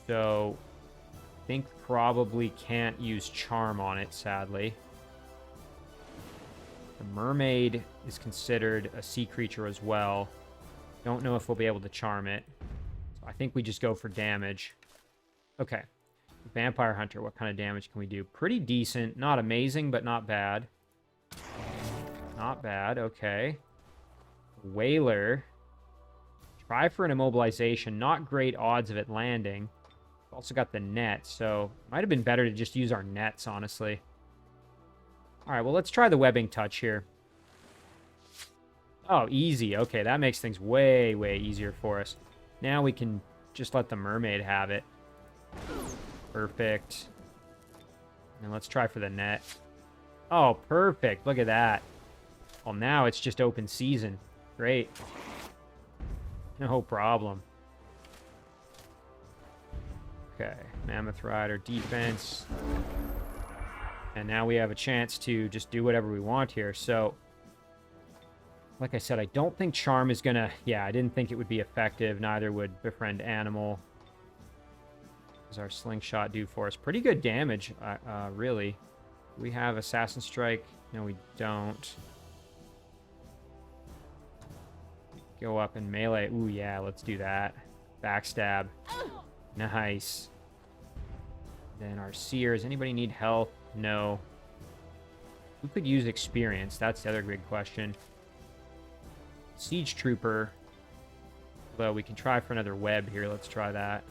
So, I think probably can't use charm on it, sadly. The mermaid is considered a sea creature as well. Don't know if we'll be able to charm it. So I think we just go for damage. Okay. Vampire Hunter, what kind of damage can we do? Pretty decent. Not amazing, but not bad. Not bad, okay. Whaler. Try for an immobilization. Not great odds of it landing. We've also got the net, so might have been better to just use our nets, honestly. Alright, well, let's try the webbing touch here. Oh, easy. Okay, that makes things way, way easier for us. Now we can just let the mermaid have it. Perfect. And let's try for the net. Oh, perfect. Look at that. Well, now it's just open season. Great. No problem. Okay, Mammoth Rider, defense. And now we have a chance to just do whatever we want here. So, Like I said, I don't think Charm is gonna... Yeah, I didn't think it would be effective. Neither would Befriend Animal. What does our Slingshot do for us? Pretty good damage, really. We have Assassin Strike. No, we don't. Go up and melee. Ooh, yeah, let's do that. Backstab. Nice. Then our Seers. Anybody need health? No. Who could use experience? That's the other big question. Siege Trooper. Although we can try for another web here. Let's try that.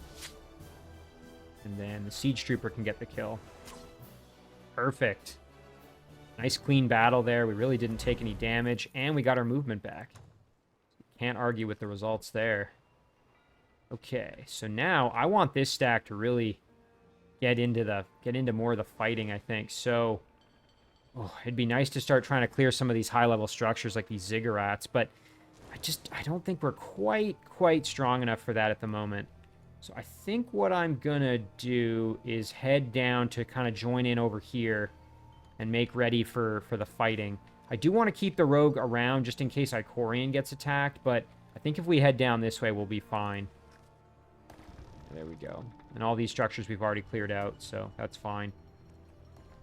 And then the Siege Trooper can get the kill. Perfect. Nice clean battle there. We really didn't take any damage. And we got our movement back. Can't argue with the results there. Okay, so now I want this stack to really get into more of the fighting, I think. So it'd be nice to start trying to clear some of these high-level structures like these ziggurats, but I don't think we're quite strong enough for that at the moment. So I think what I'm gonna do is head down to kind of join in over here and make ready for the fighting. I do want to keep the rogue around just in case Icorian gets attacked, but I think if we head down this way, we'll be fine. There we go. And all these structures we've already cleared out, so that's fine.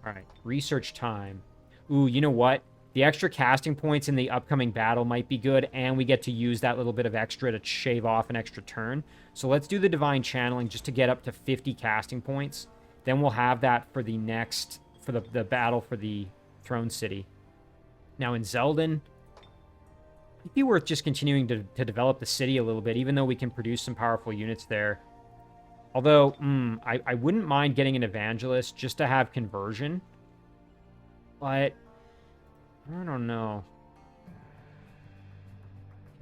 All right, research time. Ooh, you know what? The extra casting points in the upcoming battle might be good, and we get to use that little bit of extra to shave off an extra turn. So let's do the Divine Channeling just to get up to 50 casting points. Then we'll have that for the next, for the battle for the Throne City. Now in Zeldin, it'd be worth just continuing to develop the city a little bit, even though we can produce some powerful units there. Although, I wouldn't mind getting an Evangelist just to have conversion. But, I don't know.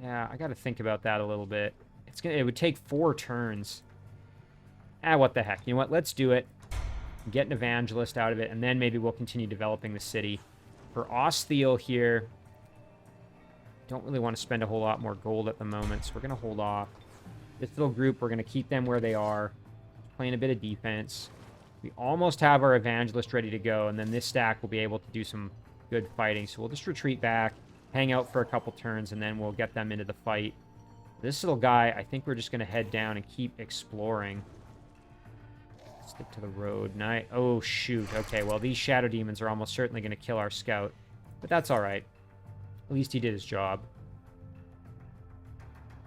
Yeah, I gotta think about that a little bit. It would take 4 turns. What the heck. You know what? Let's do it. Get an Evangelist out of it, and then maybe we'll continue developing the city. For Osthiel here, don't really want to spend a whole lot more gold at the moment, so we're going to hold off. This little group, we're going to keep them where they are, playing a bit of defense. We almost have our Evangelist ready to go, and then this stack will be able to do some good fighting. So we'll just retreat back, hang out for a couple turns, and then we'll get them into the fight. This little guy, I think we're just going to head down and keep exploring. Stick to the road. Oh, shoot. Okay, well, these Shadow Demons are almost certainly going to kill our scout. But that's all right. At least he did his job.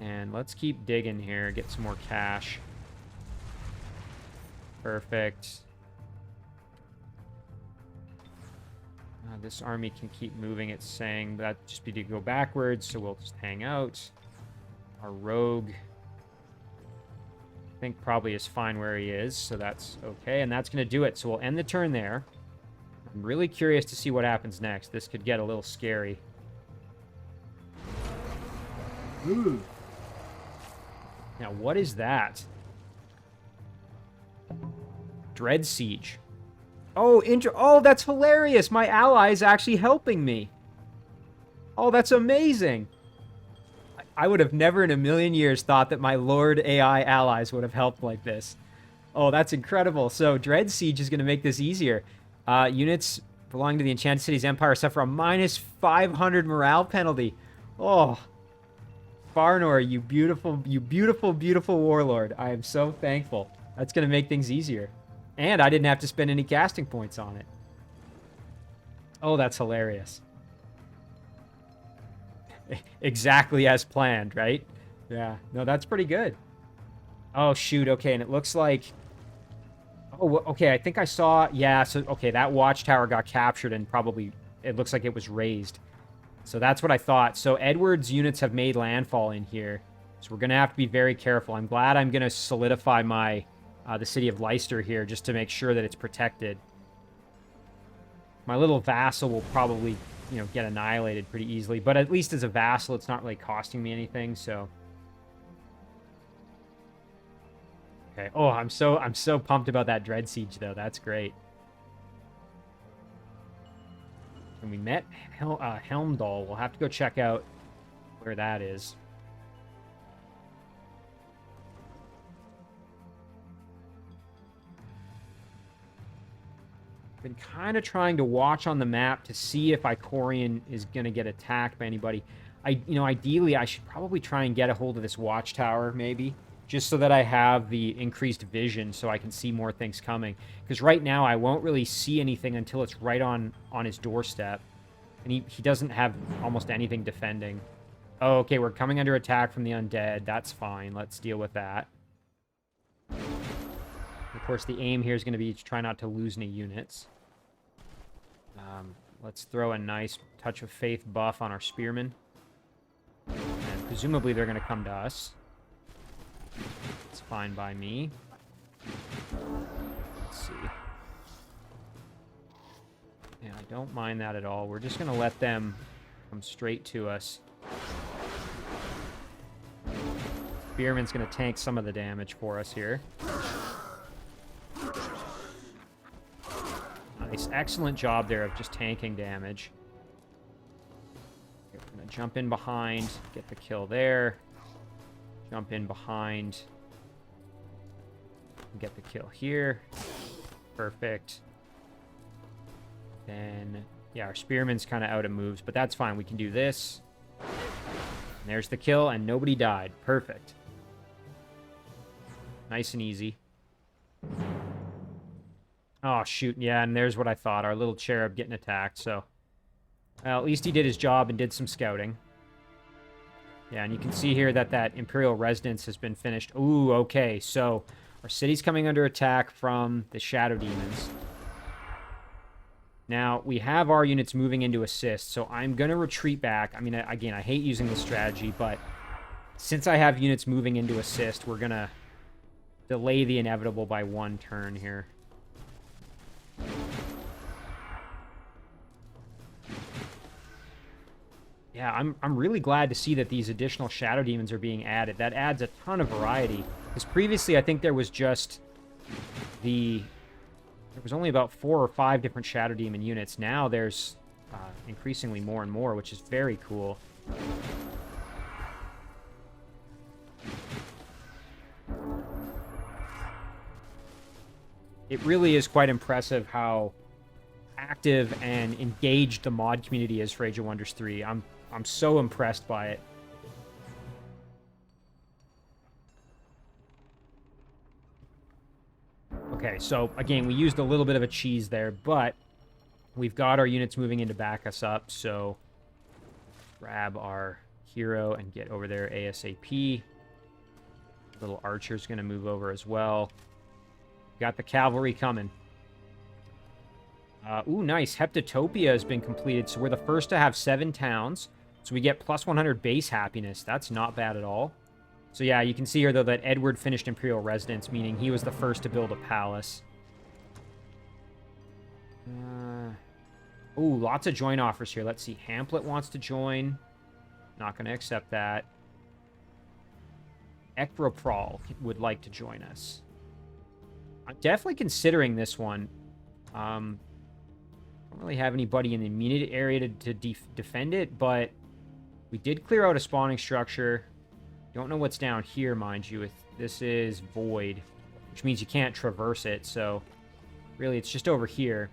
And let's keep digging here. Get some more cash. Perfect. This army can keep moving. It's saying that just be to go backwards, so we'll just hang out. Our rogue... I think probably is fine where he is, so that's okay, and that's going to do it. So we'll end the turn there. I'm really curious to see what happens next. This could get a little scary. Ooh. Now, what is that? Dread Siege. Oh, that's hilarious! My ally is actually helping me. Oh, that's amazing! I would have never in a million years thought that my Lord AI allies would have helped like this. Oh, that's incredible. So Dread Siege is going to make this easier. Units belonging to the Enchanted City's Empire suffer a minus 500 morale penalty. Oh, Farnor, you beautiful warlord. I am so thankful. That's going to make things easier. And I didn't have to spend any casting points on it. Oh, that's hilarious. Exactly as planned, right? Yeah. No, that's pretty good. Oh, shoot. Okay, and it looks like... Oh, okay, I think I saw... Yeah, so, okay, that watchtower got captured and probably... It looks like it was raised. So that's what I thought. So Edward's units have made landfall in here. So we're going to have to be very careful. I'm glad I'm going to solidify my... the city of Leicester here just to make sure that it's protected. My little vassal will probably... get annihilated pretty easily. But at least as a vassal, it's not really costing me anything, so... Okay. Oh, I'm so pumped about that Dread Siege, though. That's great. And we met Helmdall. We'll have to go check out where that is. Been kind of trying to watch on the map to see if Icorian is going to get attacked by anybody. Ideally, I should probably try and get a hold of this watchtower, maybe, just so that I have the increased vision so I can see more things coming. Because right now, I won't really see anything until it's right on his doorstep. And he doesn't have almost anything defending. Oh, okay, we're coming under attack from the undead. That's fine. Let's deal with that. Of course, the aim here is going to be to try not to lose any units. Let's throw a nice touch of faith buff on our spearmen. And presumably they're going to come to us. It's fine by me. Let's see. Yeah, I don't mind that at all. We're just going to let them come straight to us. Spearman's going to tank some of the damage for us here. Nice. Excellent job there of just tanking damage. We're going to jump in behind, get the kill there. Jump in behind. Get the kill here. Perfect. Then, yeah, our spearman's kind of out of moves, but that's fine. We can do this. And there's the kill, and nobody died. Perfect. Nice and easy. Oh, shoot. Yeah, and there's what I thought. Our little cherub getting attacked, so... Well, at least he did his job and did some scouting. Yeah, and you can see here that that Imperial Residence has been finished. Ooh, okay, so our city's coming under attack from the Shadow Demons. Now, we have our units moving into assist, so I'm going to retreat back. I mean, again, I hate using this strategy, but since I have units moving into assist, we're going to delay the inevitable by one turn here. Yeah, I'm really glad to see that these additional Shadow Demons are being added. That adds a ton of variety. Because previously, I think there was just the... There was only about 4 or 5 different Shadow Demon units. Now there's increasingly more and more, which is very cool. It really is quite impressive how active and engaged the mod community is for Age of Wonders 3. I'm so impressed by it. Okay, so again, we used a little bit of a cheese there, but we've got our units moving in to back us up, so grab our hero and get over there ASAP. Little archer's going to move over as well. Got the cavalry coming. Ooh, nice. Heptatopia has been completed, so we're the first to have 7 towns, so we get plus 100 base happiness. That's not bad at all. So yeah, you can see here, though, that Edward finished Imperial Residence, meaning he was the first to build a palace. Ooh, lots of join offers here. Let's see. Hamlet wants to join. Not going to accept that. Ekroprol would like to join us. I'm definitely considering this one. Don't really have anybody in the immediate area to defend it, but we did clear out a spawning structure. Don't know what's down here, mind you. This is void, which means you can't traverse it, so really it's just over here.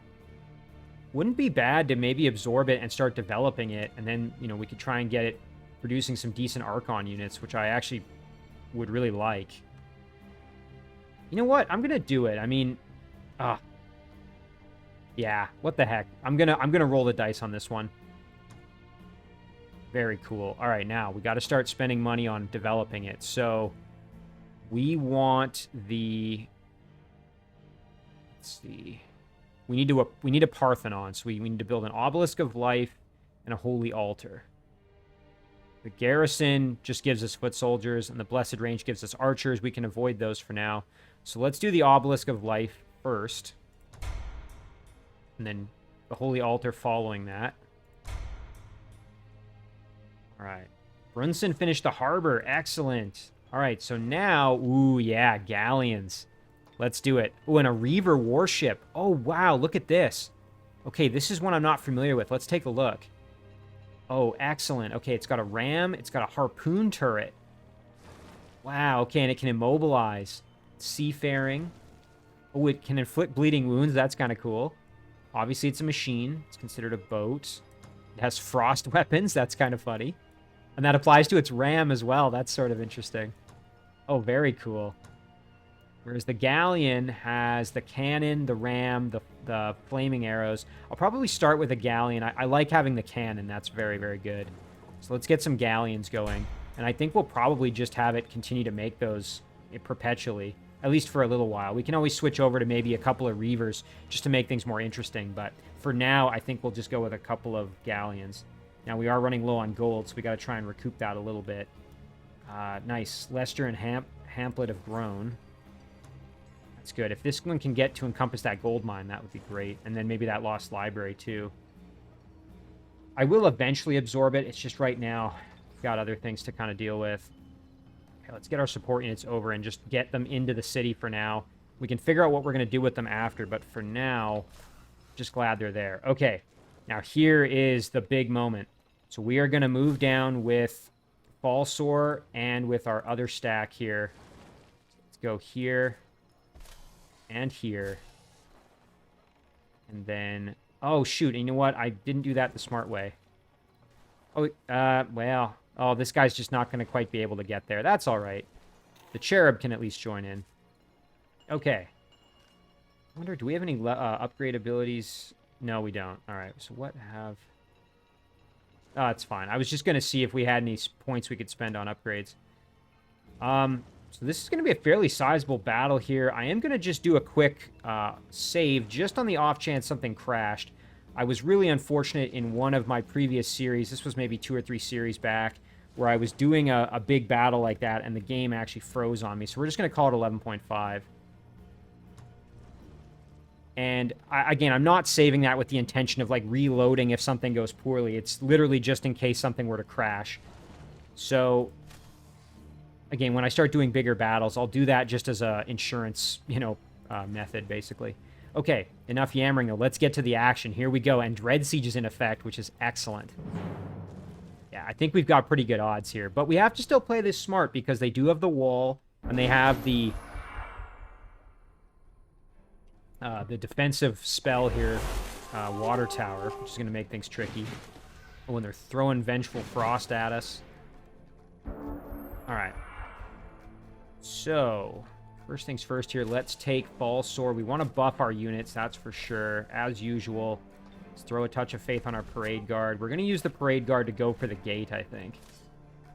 Wouldn't be bad to maybe absorb it and start developing it, and then, you know, we could try and get it producing some decent Archon units, which I actually would really like. You know what? I'm gonna do it. I mean, yeah, what the heck? I'm gonna roll the dice on this one. Very cool. All right, now we got to start spending money on developing it. So we want the... Let's see. We need a Parthenon. So we need to build an Obelisk of Life and a Holy Altar. The Garrison just gives us foot soldiers, and the Blessed Range gives us archers. We can avoid those for now. So let's do the Obelisk of Life first. And then the Holy Altar following that. All right. Brunson finished the harbor. Excellent. All right, so now... Ooh, yeah, galleons. Let's do it. Ooh, and a Reaver warship. Oh, wow, look at this. Okay, this is one I'm not familiar with. Let's take a look. Oh, excellent. Okay, it's got a ram. It's got a harpoon turret. Wow, okay, and it can immobilize. Seafaring. Oh, it can inflict bleeding wounds. That's kind of cool. Obviously, it's a machine. It's considered a boat. It has frost weapons. That's kind of funny. And that applies to its ram as well. That's sort of interesting. Oh, very cool. Whereas the galleon has the cannon, the ram, the flaming arrows. I'll probably start with a galleon. I like having the cannon. That's very, very good. So let's get some galleons going. And I think we'll probably just have it continue to make those perpetually, at least for a little while. We can always switch over to maybe a couple of reavers just to make things more interesting. But for now, I think we'll just go with a couple of galleons. Now, we are running low on gold, so we got to try and recoup that a little bit. Nice. Lester and Hamplet have grown. That's good. If this one can get to encompass that gold mine, that would be great. And then maybe that lost library, too. I will eventually absorb it. It's just right now, we've got other things to kind of deal with. Okay, let's get our support units over and just get them into the city for now. We can figure out what we're going to do with them after, but for now, just glad they're there. Okay, now here is the big moment. So we are going to move down with Falsor and with our other stack here. Let's go here and here. And then, oh shoot, and you know what? I didn't do that the smart way. Oh, well, oh, this guy's just not going to quite be able to get there. That's all right. The cherub can at least join in. Okay. I wonder, do we have any upgrade abilities? No, we don't. All right, so what have... Oh, it's fine. I was just going to see if we had any points we could spend on upgrades. So this is going to be a fairly sizable battle here. I am going to just do a quick save just on the off chance something crashed. I was really unfortunate in one of my previous series. This was maybe 2 or 3 series back where I was doing a big battle like that and the game actually froze on me. So we're just going to call it 11.5. And again, I'm not saving that with the intention of like reloading if something goes poorly. It's literally just in case something were to crash. So again, when I start doing bigger battles, I'll do that just as a insurance, method basically. Okay, enough yammering though. Let's get to the action. Here we go. And Dread Siege is in effect, which is excellent. Yeah, I think we've got pretty good odds here. But we have to still play this smart because they do have the wall and they have the defensive spell here, Water Tower, which is going to make things tricky. Oh, and they're throwing Vengeful Frost at us. All right. So, first things first here, let's take Falsor. We want to buff our units, that's for sure. As usual, let's throw a touch of faith on our Parade Guard. We're going to use the Parade Guard to go for the gate, I think.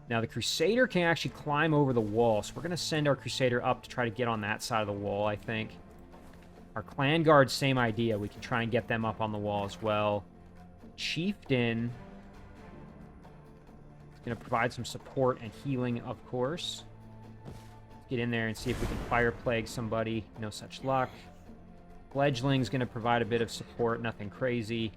Now, the Crusader can actually climb over the wall, so we're going to send our Crusader up to try to get on that side of the wall, I think. Our Clan Guard, same idea. We can try and get them up on the wall as well. Chieftain is going to provide some support and healing, of course. Let's get in there and see if we can Fire Plague somebody. No such luck. Fledgling's going to provide a bit of support. Nothing crazy.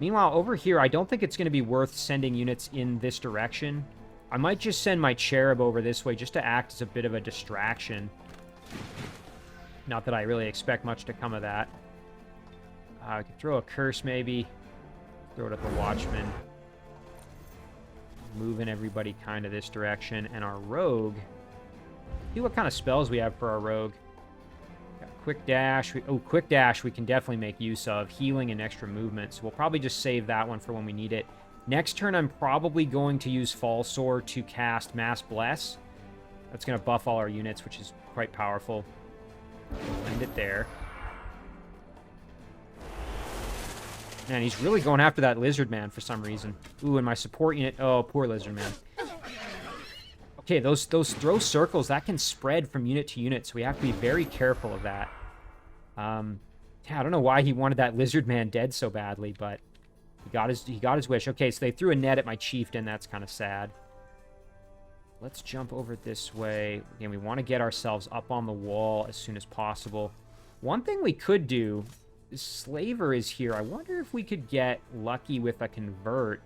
Meanwhile, over here, I don't think it's going to be worth sending units in this direction. I might just send my Cherub over this way just to act as a bit of a distraction. Not that I really expect much to come of that. I could throw a curse, maybe. Throw it at the Watchman. Moving everybody kind of this direction. And our Rogue. See what kind of spells we have for our Rogue. Got Quick Dash. Quick Dash we can definitely make use of. Healing and extra movement. So we'll probably just save that one for when we need it. Next turn, I'm probably going to use Falsor to cast Mass Bless. That's going to buff all our units, which is quite powerful. End it there. Man, he's really going after that Lizard Man for some reason. Ooh, and my support unit... Oh, poor Lizard Man. Okay, those throw circles, that can spread from unit to unit, so we have to be very careful of that. Yeah, I don't know why he wanted that Lizard Man dead so badly, but he got his wish. Okay, so they threw a net at my Chieftain. That's kind of sad. Let's jump over this way. Again, we want to get ourselves up on the wall as soon as possible. One thing we could do is Slaver is here. I wonder if we could get lucky with a Convert.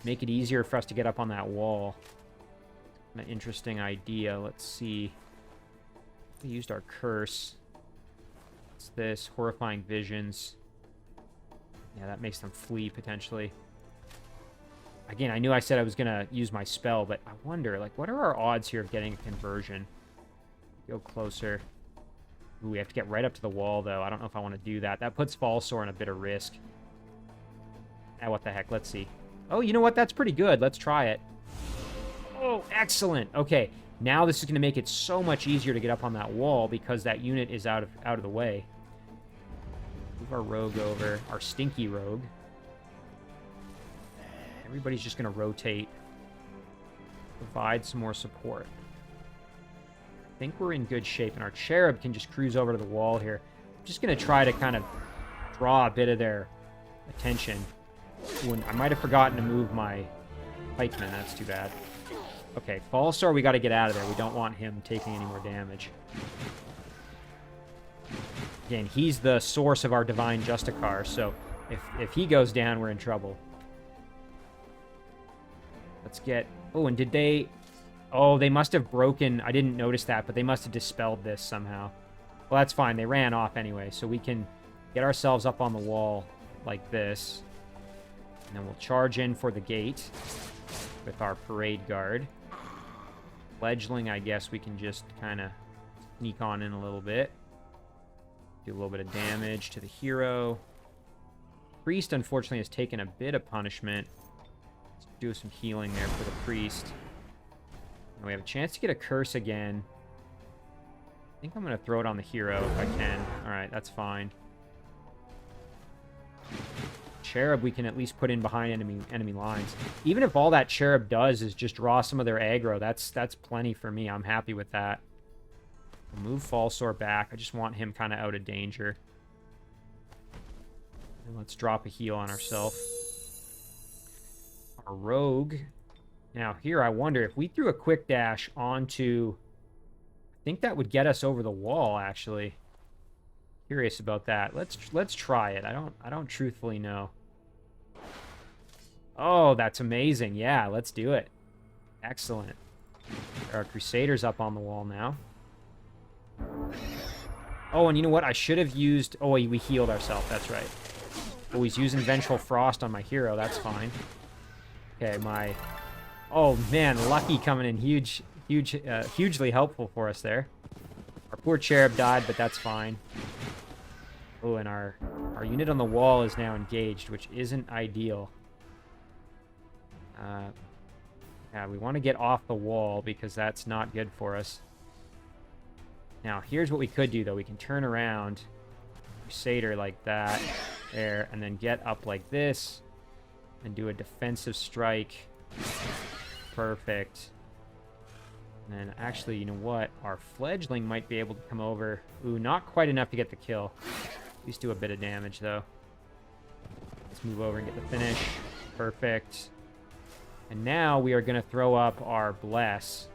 Make it easier for us to get up on that wall. An interesting idea. Let's see. We used our Curse. What's this? Horrifying Visions. Yeah, that makes them flee, potentially. Again, I knew I said I was going to use my spell, but I wonder, like, what are our odds here of getting a conversion? Go closer. Ooh, we have to get right up to the wall, though. I don't know if I want to do that. That puts Falsor in a bit of risk. Ah, what the heck? Let's see. Oh, you know what? That's pretty good. Let's try it. Oh, excellent. Okay, now this is going to make it so much easier to get up on that wall because that unit is out of the way. Move our rogue over, our stinky rogue. Everybody's just going to rotate. Provide some more support. I think we're in good shape, and our cherub can just cruise over to the wall here. I'm just going to try to kind of draw a bit of their attention. Ooh, I might have forgotten to move my pikeman. That's too bad. Okay, Falsor, we got to get out of there. We don't want him taking any more damage. Again, he's the source of our Divine Justicar, so if he goes down, we're in trouble. Let's get... Oh, and did they... Oh, they must have broken... I didn't notice that, but they must have dispelled this somehow. Well, that's fine. They ran off anyway, so we can get ourselves up on the wall like this. And then we'll charge in for the gate with our parade guard. Fledgling, I guess we can just kind of sneak on in a little bit. Do a little bit of damage to the hero. Priest, unfortunately, has taken a bit of punishment. Let's do some healing there for the priest. And we have a chance to get a curse again. I think I'm going to throw it on the hero if I can. Alright, that's fine. Cherub we can at least put in behind enemy lines. Even if all that cherub does is just draw some of their aggro, that's plenty for me. I'm happy with that. We'll move Falsor back. I just want him kind of out of danger. And let's drop a heal on ourselves. Our rogue. Now here I wonder if we threw a quick dash onto... I think that would get us over the wall, actually. Curious about that. Let's try it. I don't truthfully know. Oh, that's amazing. Yeah, let's do it. Excellent. Our Crusaders up on the wall now. Oh, and you know what? I should have used... Oh, we healed ourselves. That's right. Oh, he's using Vengeful Frost on my hero. That's fine. Okay, my... Oh, man. Lucky coming in. Hugely helpful for us there. Our poor cherub died, but that's fine. Oh, and our unit on the wall is now engaged, which isn't ideal. Yeah, we want to get off the wall because that's not good for us. Now, here's what we could do, though. We can turn around, Crusader like that, there, and then get up like this, and do a defensive strike. Perfect. And then, actually, you know what? Our Fledgling might be able to come over. Ooh, not quite enough to get the kill. At least do a bit of damage, though. Let's move over and get the finish. Perfect. And now we are going to throw up our Bless.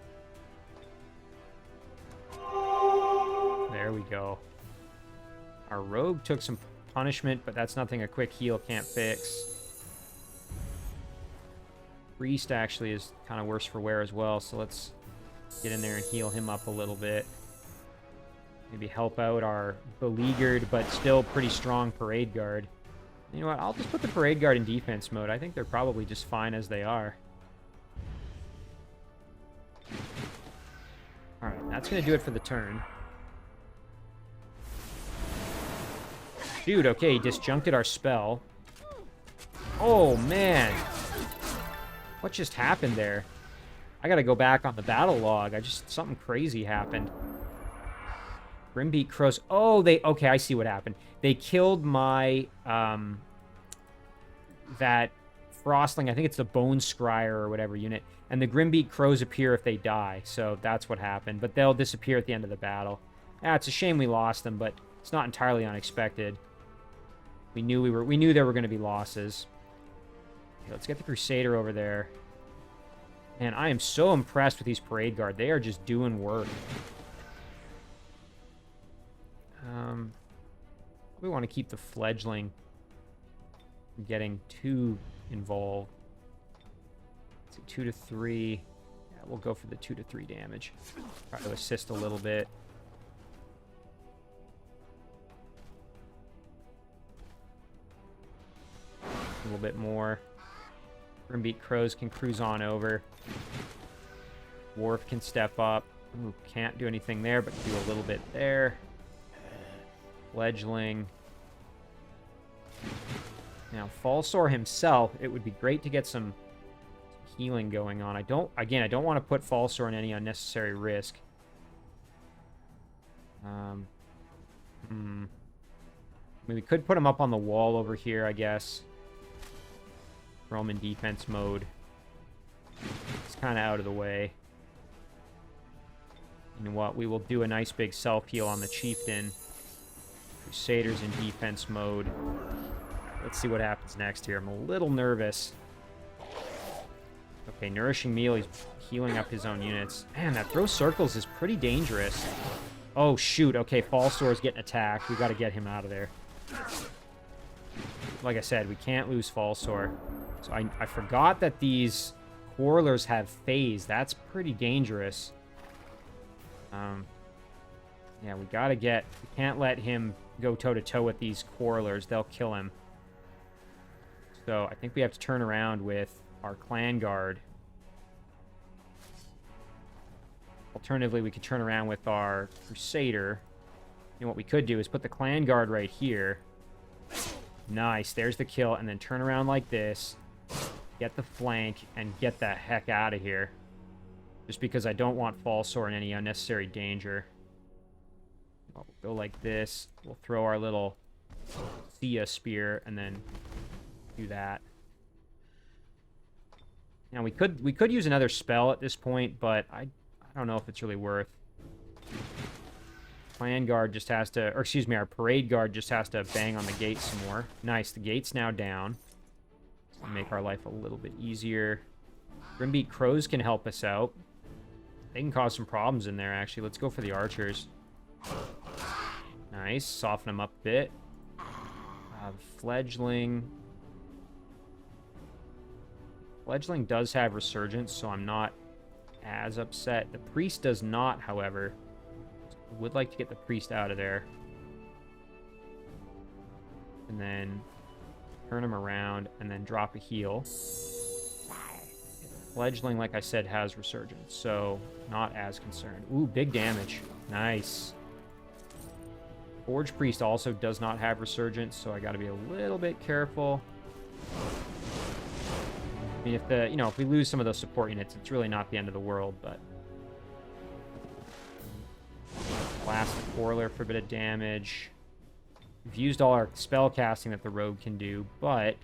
There we go. Our Rogue took some punishment, but that's nothing a quick heal can't fix. Priest actually is kind of worse for wear as well, so let's get in there and heal him up a little bit. Maybe help out our beleaguered but still pretty strong Parade Guard. You know what? I'll just put the Parade Guard in defense mode. I think they're probably just fine as they are. Alright, that's going to do it for the turn. Dude, okay, he disjuncted our spell. Oh, man. What just happened there? I gotta go back on the battle log. Something crazy happened. Grimbeak Crows. Oh, okay, I see what happened. They killed my, that Frostling, I think it's the Bone Scryer or whatever unit. And the Grimbeak Crows appear if they die, so that's what happened. But they'll disappear at the end of the battle. Yeah, it's a shame we lost them, but it's not entirely unexpected. We knew there were going to be losses. Okay, let's get the Crusader over there. Man, I am so impressed with these Parade Guard. They are just doing work. We want to keep the Fledgling from getting too involved. Let's see, 2 to 3. Yeah, we'll go for the 2 to 3 damage. Try to assist a little bit. A little bit more. Grimbeak Crows can cruise on over. Dwarf can step up. Ooh, can't do anything there, but do a little bit there. Fledgling. Now, Falsor himself, it would be great to get some healing going on. I don't want to put Falsor in any unnecessary risk. I mean, we could put him up on the wall over here, I guess. Roman defense mode. It's kind of out of the way. You know what? We will do a nice big self-heal on the Chieftain. Crusaders in defense mode. Let's see what happens next here. I'm a little nervous. Okay, Nourishing Meal. He's healing up his own units. Man, that throw circles is pretty dangerous. Oh, shoot. Okay, Falsor's getting attacked. We got to get him out of there. Like I said, we can't lose Falsor. So I forgot that these Quarrelers have phase. That's pretty dangerous. Yeah, we gotta get... We can't let him go toe-to-toe with these Quarrelers. They'll kill him. So I think we have to turn around with our Clan Guard. Alternatively, we could turn around with our Crusader. And what we could do is put the Clan Guard right here. Nice, there's the kill. And then turn around like this. Get the flank and get the heck out of here. Just because I don't want Falsor in any unnecessary danger. We'll go like this. We'll throw our little Thea Spear and then do that. Now we could use another spell at this point, but I don't know if it's really worth. Clan Guard just has to, or excuse me, our Parade Guard just has to bang on the gate some more. Nice, the gate's now down. Make our life a little bit easier. Grimbeak Crows can help us out. They can cause some problems in there, actually. Let's go for the archers. Nice. Soften them up a bit. Fledgling. Fledgling does have Resurgence, so I'm not as upset. The Priest does not, however. I would like to get the Priest out of there. And then turn him around and then drop a heal. Fledgling, like I said, has Resurgence, so not as concerned. Ooh, big damage. Nice. Forge Priest also does not have Resurgence, so I got to be a little bit careful. I mean, if we lose some of those support units, it's really not the end of the world, but... Blast the Quarreler for a bit of damage. We've used all our spell casting that the Rogue can do, but...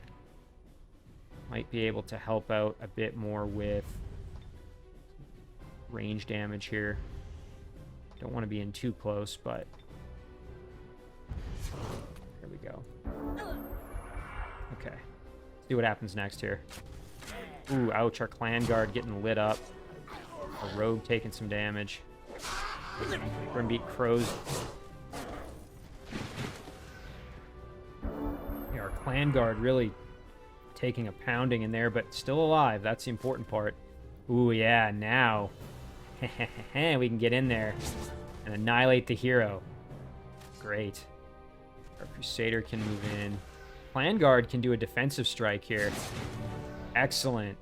might be able to help out a bit more with range damage here. Don't want to be in too close, but there we go. Okay. Let's see what happens next here. Ooh, ouch, our Clan Guard getting lit up. Our Rogue taking some damage. Grimbeak Crows. Yeah, our Clan Guard really taking a pounding in there, but still alive. That's the important part. Ooh, yeah, now we can get in there and annihilate the hero. Great. Our Crusader can move in. Clan Guard can do a defensive strike here. Excellent.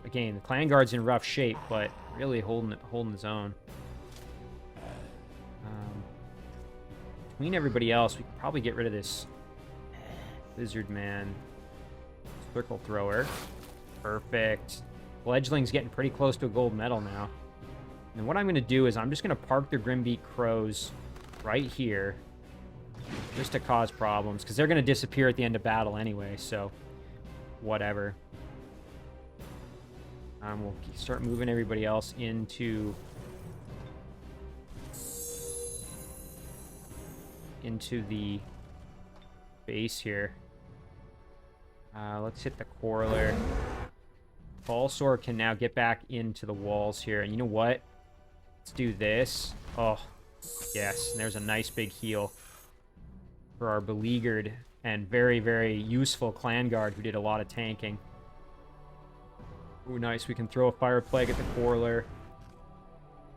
Again, the Clan Guard's in rough shape, but really holding his own. Between everybody else, we can probably get rid of this Lizard Man. Circle Thrower. Perfect. Fledgling's getting pretty close to a gold medal now. And what I'm going to do is I'm just going to park the Grimbeak Crows right here. Just to cause problems. Because they're going to disappear at the end of battle anyway, so... whatever. We'll start moving everybody else into the base here. Let's hit the Quarreler. Falsor can now get back into the walls here. And you know what? Let's do this. Oh, yes. And there's a nice big heal for our beleaguered and very, very useful Clan Guard who did a lot of tanking. Ooh, nice. We can throw a Fire Plague at the Quarreler.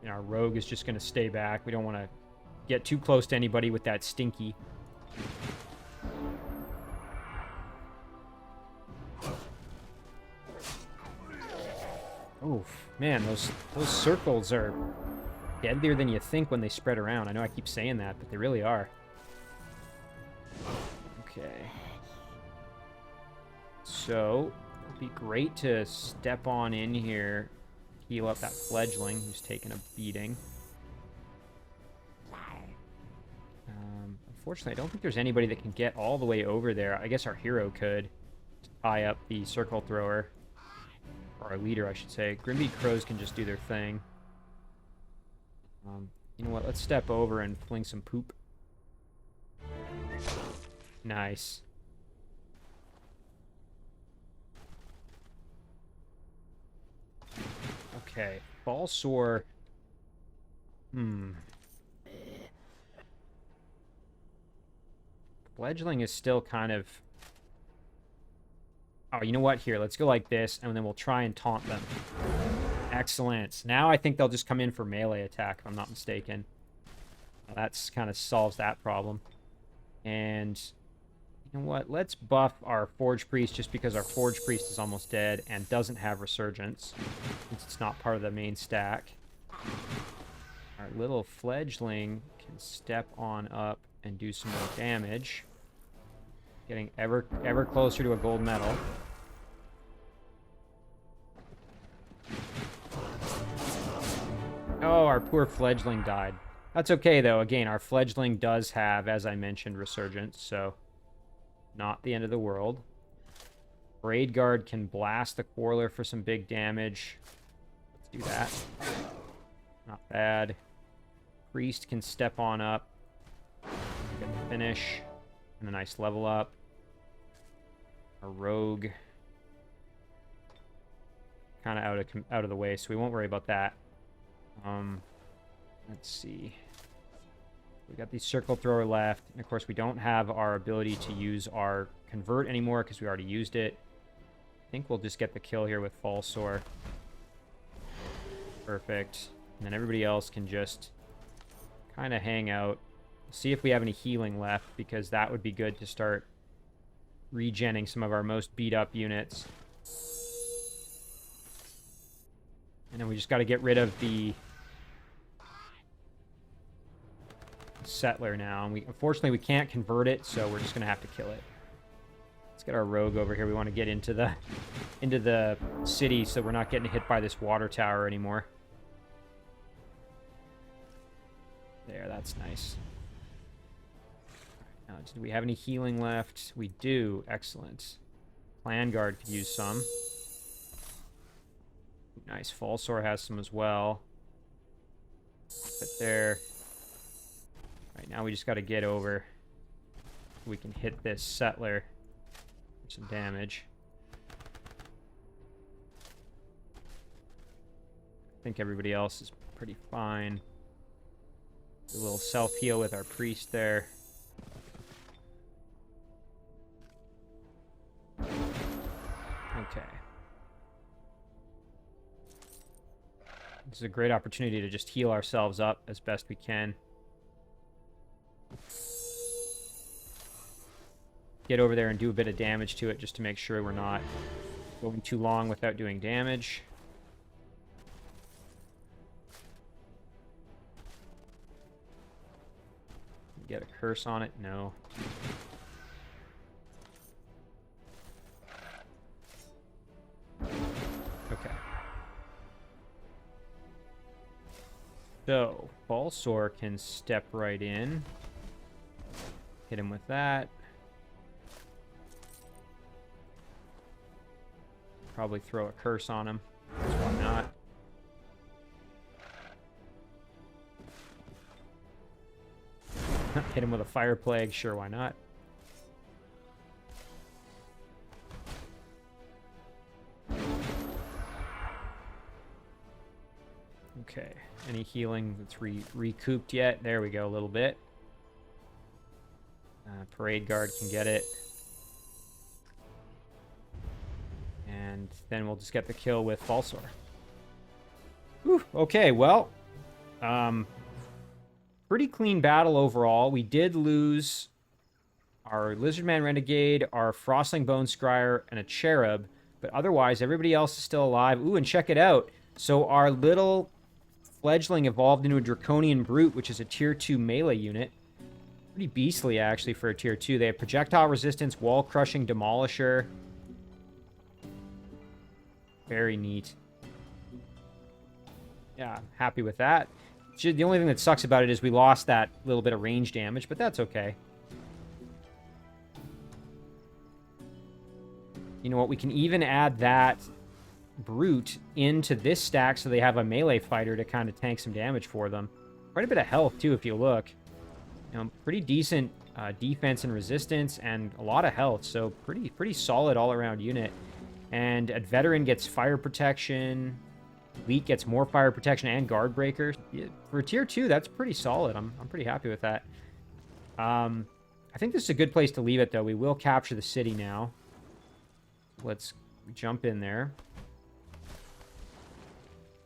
And our Rogue is just going to stay back. We don't want to get too close to anybody with that Stinky. Oof, man, those circles are deadlier than you think when they spread around. I know I keep saying that, but they really are. Okay. So, it'd be great to step on in here, heal up that fledgling who's taking a beating. Unfortunately, I don't think there's anybody that can get all the way over there. I guess our hero could tie up the circle thrower. Or our leader, I should say. Grimby Crows can just do their thing. You know what? Let's step over and fling some poop. Nice. Okay. Falsor. Fledgling is still kind of... Oh, you know what? Here, let's go like this, and then we'll try and taunt them. Excellent. Now I think they'll just come in for melee attack, if I'm not mistaken. Well, that's kind of solves that problem. And you know what? Let's buff our Forge Priest just because our Forge Priest is almost dead and doesn't have Resurgence, since it's not part of the main stack. Our little fledgling can step on up and do some more damage. Getting ever closer to a gold medal. Oh, our poor fledgling died. That's okay, though. Again, our fledgling does have, as I mentioned, Resurgence, so not the end of the world. Braid Guard can blast the Quarreler for some big damage. Let's do that. Not bad. Priest can step on up. Get the finish. And a nice level up. Our Rogue. Kind of out of the way, so we won't worry about that. Let's see. We got the Circle Thrower left. And of course, we don't have our ability to use our Convert anymore because we already used it. I think we'll just get the kill here with Falsor. Perfect. And then everybody else can just kind of hang out. See if we have any healing left, because that would be good to start regenning some of our most beat up units. And then we just got to get rid of the Settler now. And unfortunately we can't convert it, so we're just going to have to kill it. Let's get our Rogue over here. We want to get into the city so we're not getting hit by this water tower anymore. There, that's nice. Now, do we have any healing left? We do. Excellent. Plan Guard could use some. Nice. Falsor has some as well. Put there. Right now we just got to get over. We can hit this Settler for some damage. I think everybody else is pretty fine. Do a little self-heal with our Priest there. Okay. This is a great opportunity to just heal ourselves up as best we can. Get over there and do a bit of damage to it just to make sure we're not going too long without doing damage. Get a curse on it? No. Okay. So, Falsor can step right in. Hit him with that. Probably throw a curse on him. Why not? Hit him with a fire plague. Sure, why not? Okay. Any healing that's recouped yet? There we go, a little bit. Parade Guard can get it. And then we'll just get the kill with Falsor. Whew, okay, well. Pretty clean battle overall. We did lose our Lizardman Renegade, our Frostling Bone Scryer, and a Cherub. But otherwise, everybody else is still alive. Ooh, and check it out. So our little fledgling evolved into a Draconian Brute, which is a tier 2 melee unit. Pretty beastly, actually, for a tier 2. They have projectile resistance, wall crushing, demolisher. Very neat. Yeah, happy with that. The only thing that sucks about it is we lost that little bit of range damage, but that's okay. You know what? We can even add that brute into this stack so they have a melee fighter to kind of tank some damage for them. Quite a bit of health, too, if you look. You know, pretty decent defense and resistance and a lot of health, so pretty solid all-around unit. And a veteran gets fire protection. Elite gets more fire protection and guard breaker. Yeah, for tier 2, that's pretty solid. I'm pretty happy with that. I think this is a good place to leave it, though. We will capture the city now. Let's jump in there.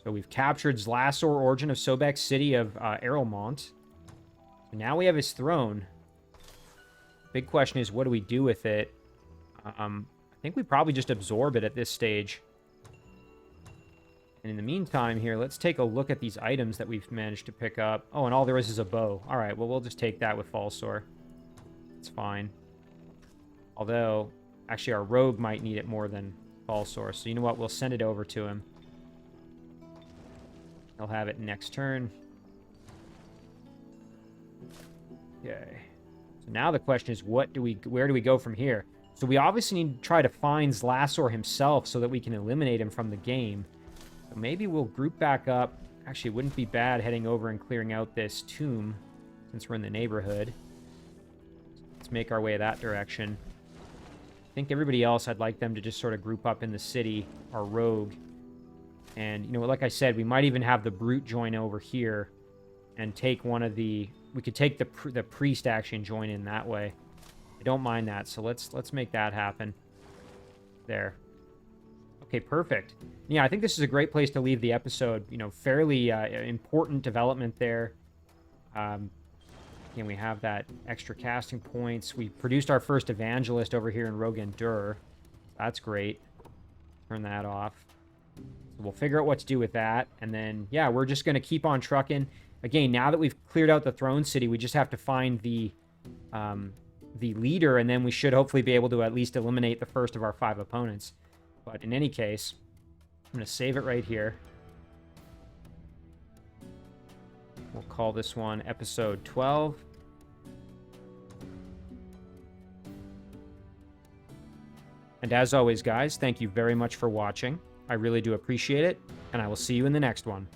So we've captured Zlassor, origin of Sobek's city of Erelmont. Now we have his throne. Big question is, what do we do with it? I think we probably just absorb it at this stage. And in the meantime here, let's take a look at these items that we've managed to pick up. Oh, and all there is a bow. All right, well, we'll just take that with Falsor. It's fine. Although, actually, our rogue might need it more than Falsor. So you know what? We'll send it over to him. He'll have it next turn. Okay. So now the question is, where do we go from here? So we obviously need to try to find Zlassor himself so that we can eliminate him from the game. So maybe we'll group back up. Actually, it wouldn't be bad heading over and clearing out this tomb since we're in the neighborhood. Let's make our way that direction. I think everybody else, I'd like them to just sort of group up in the city, our rogue. And, you know, like I said, we might even have the brute join over here and take one of the... We could take the priest actually and join in that way. I don't mind that, so let's make that happen. There. Okay, perfect. Yeah, I think this is a great place to leave the episode. You know, fairly important development there. Again, we have that extra casting points. We produced our first evangelist over here in Rogue Endur. That's great. Turn that off. So we'll figure out what to do with that. And then, yeah, we're just going to keep on trucking. Again, now that we've cleared out the throne city, we just have to find the leader, and then we should hopefully be able to at least eliminate the first of our 5 opponents. But in any case, I'm going to save it right here. We'll call this one episode 12. And as always, guys, thank you very much for watching. I really do appreciate it, and I will see you in the next one.